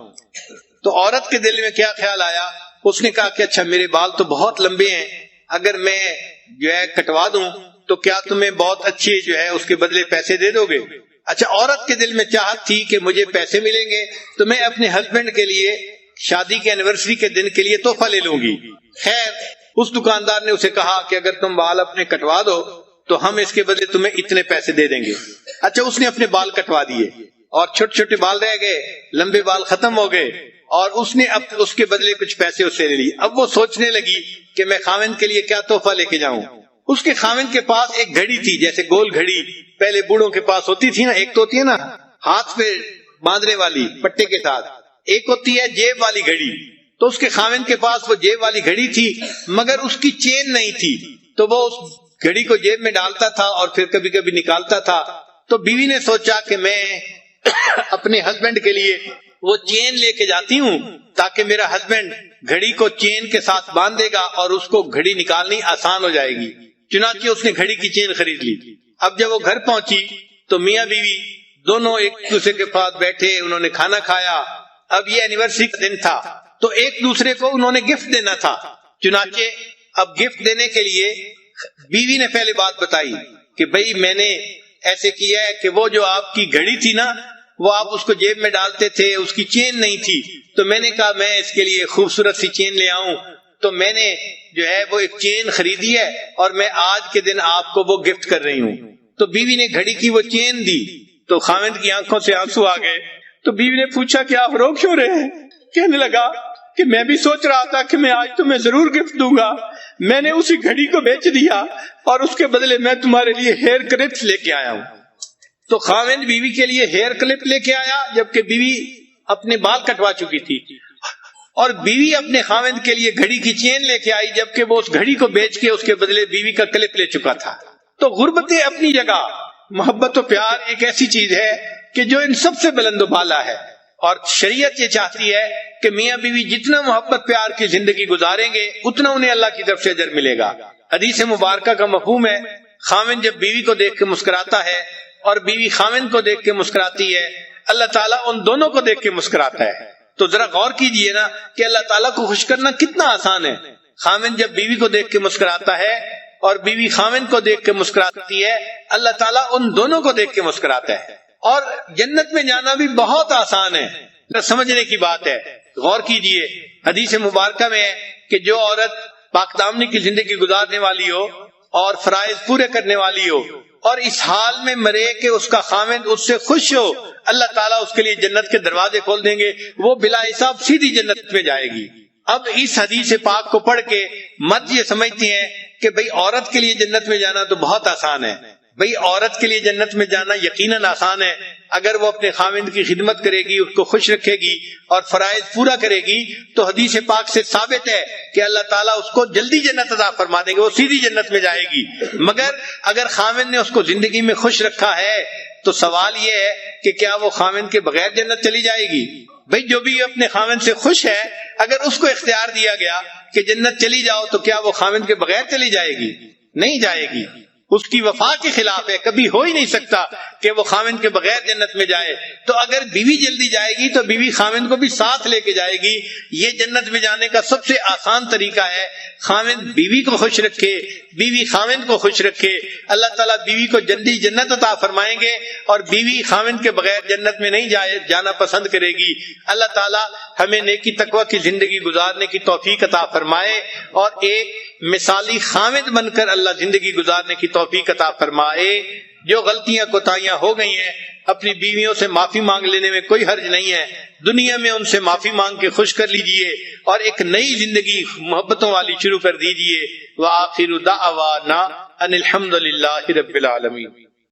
تو عورت کے دل میں کیا خیال آیا؟ اس نے کہا کہ اچھا میرے بال تو بہت لمبے ہیں، اگر میں جو ہے کٹوا دوں تو کیا تمہیں بہت اچھے جو ہے اس کے بدلے پیسے دے دو گے؟ اچھا عورت کے دل میں چاہت تھی کہ مجھے پیسے ملیں گے تو میں اپنے ہسبینڈ کے لیے شادی کے اینیورسری کے دن کے لیے تحفہ لے لوں گی. خیر اس دکاندار نے اسے کہا کہ اگر تم بال اپنے کٹوا دو تو ہم اس کے بدلے تمہیں اتنے پیسے دے دیں گے. اچھا اس نے اپنے بال کٹوا دیے اور چھوٹے چھوٹے بال رہ گئے، لمبے بال ختم ہو گئے اور اس نے اب اس کے بدلے کچھ پیسے اس سے لے لیے. اب وہ سوچنے لگی کہ میں خاوند کے لیے کیا تحفہ لے کے جاؤں. اس کے خاوند کے پاس ایک گھڑی تھی، جیسے گول گھڑی پہلے بوڑھوں کے پاس ہوتی تھی نا، ایک تو ہوتی ہے نا ہاتھ پہ باندھنے والی پٹے کے ساتھ، ایک ہوتی ہے جیب والی گھڑی. تو اس کے خاوند کے پاس وہ جیب والی گھڑی تھی مگر اس کی چین نہیں تھی، تو وہ اس گھڑی کو جیب میں ڈالتا تھا اور پھر کبھی کبھی نکالتا تھا. تو بیوی نے سوچا کہ میں اپنے ہسبینڈ کے لیے وہ چین لے کے جاتی ہوں تاکہ میرا ہسبینڈ گھڑی کو چین کے ساتھ باندھ دے گا اور اس کو گھڑی نکالنی آسان ہو جائے گی. چنانچہ اس نے گھڑی کی چین خرید لی. اب جب وہ گھر پہنچی تو میاں بیوی دونوں ایک دوسرے کے پاس بیٹھے، انہوں نے کھانا کھایا. اب یہ اینیورسری کا دن تھا تو ایک دوسرے کو انہوں نے گفٹ دینا تھا. چنانچہ اب گفٹ دینے کے لیے بیوی نے پہلے بات بتائی کہ بھئی میں نے ایسے کیا ہے کہ وہ جو آپ کی گھڑی تھی نا وہ آپ اس کو جیب میں ڈالتے تھے، اس کی چین نہیں تھی، تو میں نے کہا میں اس کے لیے خوبصورت سی چین لے آؤں، تو میں نے جو ہے وہ ایک چین خریدی ہے اور میں آج کے دن آپ کو وہ گفٹ کر رہی ہوں. تو بیوی نے گھڑی کی وہ چین دی تو خاوند کی آنکھوں سے آنسو آ گئے. تو بیوی نے پوچھا کہ آپ رو کیوں رہے ہیں؟ کہنے لگا کہ میں بھی سوچ رہا تھا کہ میں آج تمہیں ضرور گفٹ دوں گا، میں نے اسی گھڑی کو بیچ دیا اور اس کے بدلے میں تمہارے لیے ہیئر کلپس لے کے آیا ہوں. تو خاوند بیوی کے لیے ہیئر کلپ لے کے آیا جبکہ بیوی اپنے بال کٹوا چکی تھی، اور بیوی اپنے خاوند کے لیے گھڑی کی چین لے کے آئی جبکہ وہ اس گھڑی کو بیچ کے اس کے بدلے بیوی کا کلپ لے چکا تھا. تو غربتیں اپنی جگہ، محبت و پیار ایک ایسی چیز ہے کہ جو ان سب سے بلند و بالا ہے. اور شریعت یہ چاہتی ہے کہ میاں بیوی جتنا محبت پیار کی زندگی گزاریں گے اتنا انہیں اللہ کی طرف سے اجر ملے گا۔ حدیث مبارکہ کا مفہوم ہے خاوند جب بیوی کو دیکھ کے مسکراتا ہے اور بیوی خاوند کو دیکھ کے مسکراتی ہے، اللہ تعالیٰ ان دونوں کو دیکھ کے مسکراتا ہے۔ تو ذرا غور کیجئے نا کہ اللہ تعالیٰ کو خوش کرنا کتنا آسان ہے۔ خاوند جب بیوی کو دیکھ کے مسکراتا ہے اور بیوی خاوند کو دیکھ کے مسکراتی ہے، اللہ تعالیٰ ان دونوں کو دیکھ کے مسکراتا ہے۔ اور جنت میں جانا بھی بہت آسان ہے، سمجھنے کی بات ہے۔ غور کیجئے، حدیث مبارکہ میں ہے کہ جو عورت پاک دامنی کی زندگی گزارنے والی ہو اور فرائض پورے کرنے والی ہو اور اس حال میں مرے کہ اس کا خاوند اس سے خوش ہو، اللہ تعالیٰ اس کے لیے جنت کے دروازے کھول دیں گے، وہ بلا حساب سیدھی جنت میں جائے گی۔ اب اس حدیث پاک کو پڑھ کے مرد یہ سمجھتی ہیں کہ بھئی عورت کے لیے جنت میں جانا تو بہت آسان ہے۔ بھئی عورت کے لیے جنت میں جانا یقیناً آسان ہے اگر وہ اپنے خاوند کی خدمت کرے گی، اس کو خوش رکھے گی اور فرائض پورا کرے گی، تو حدیث پاک سے ثابت ہے کہ اللہ تعالیٰ اس کو جلدی جنت عطا فرما دیں گے، وہ سیدھی جنت میں جائے گی۔ مگر اگر خاوند نے اس کو زندگی میں خوش رکھا ہے تو سوال یہ ہے کہ کیا وہ خاوند کے بغیر جنت چلی جائے گی؟ بھئی جو بھی اپنے خاوند سے خوش ہے، اگر اس کو اختیار دیا گیا کہ جنت چلی جاؤ تو کیا وہ خاوند کے بغیر چلی جائے گی؟ نہیں جائے گی، اس کی وفا کے خلاف ہے، کبھی ہو ہی نہیں سکتا کہ وہ خاوند کے بغیر جنت میں جائے۔ تو اگر بیوی جلدی جائے گی تو بیوی خاوند کو بھی ساتھ لے کے جائے گی۔ یہ جنت میں جانے کا سب سے آسان طریقہ ہے، خاوند بیوی کو خوش رکھے، بیوی خاوند کو خوش رکھے، اللہ تعالیٰ بیوی کو جلدی جنت عطا فرمائیں گے اور بیوی خاوند کے بغیر جنت میں نہیں جانا پسند کرے گی۔ اللہ تعالیٰ ہمیں نیکی تقوی کی زندگی گزارنے کی توفیق عطا فرمائے اور ایک مثالی خاوند بن کر اللہ زندگی گزارنے کی توفیق عطا فرمائے۔ جو غلطیاں کوتاہیاں ہو گئی ہیں اپنی بیویوں سے معافی مانگ لینے میں کوئی حرج نہیں ہے، دنیا میں ان سے معافی مانگ کے خوش کر لیجئے اور ایک نئی زندگی محبتوں والی شروع کر دیجئے۔ وآخر دعوانا ان الحمد للہ رب العالمین۔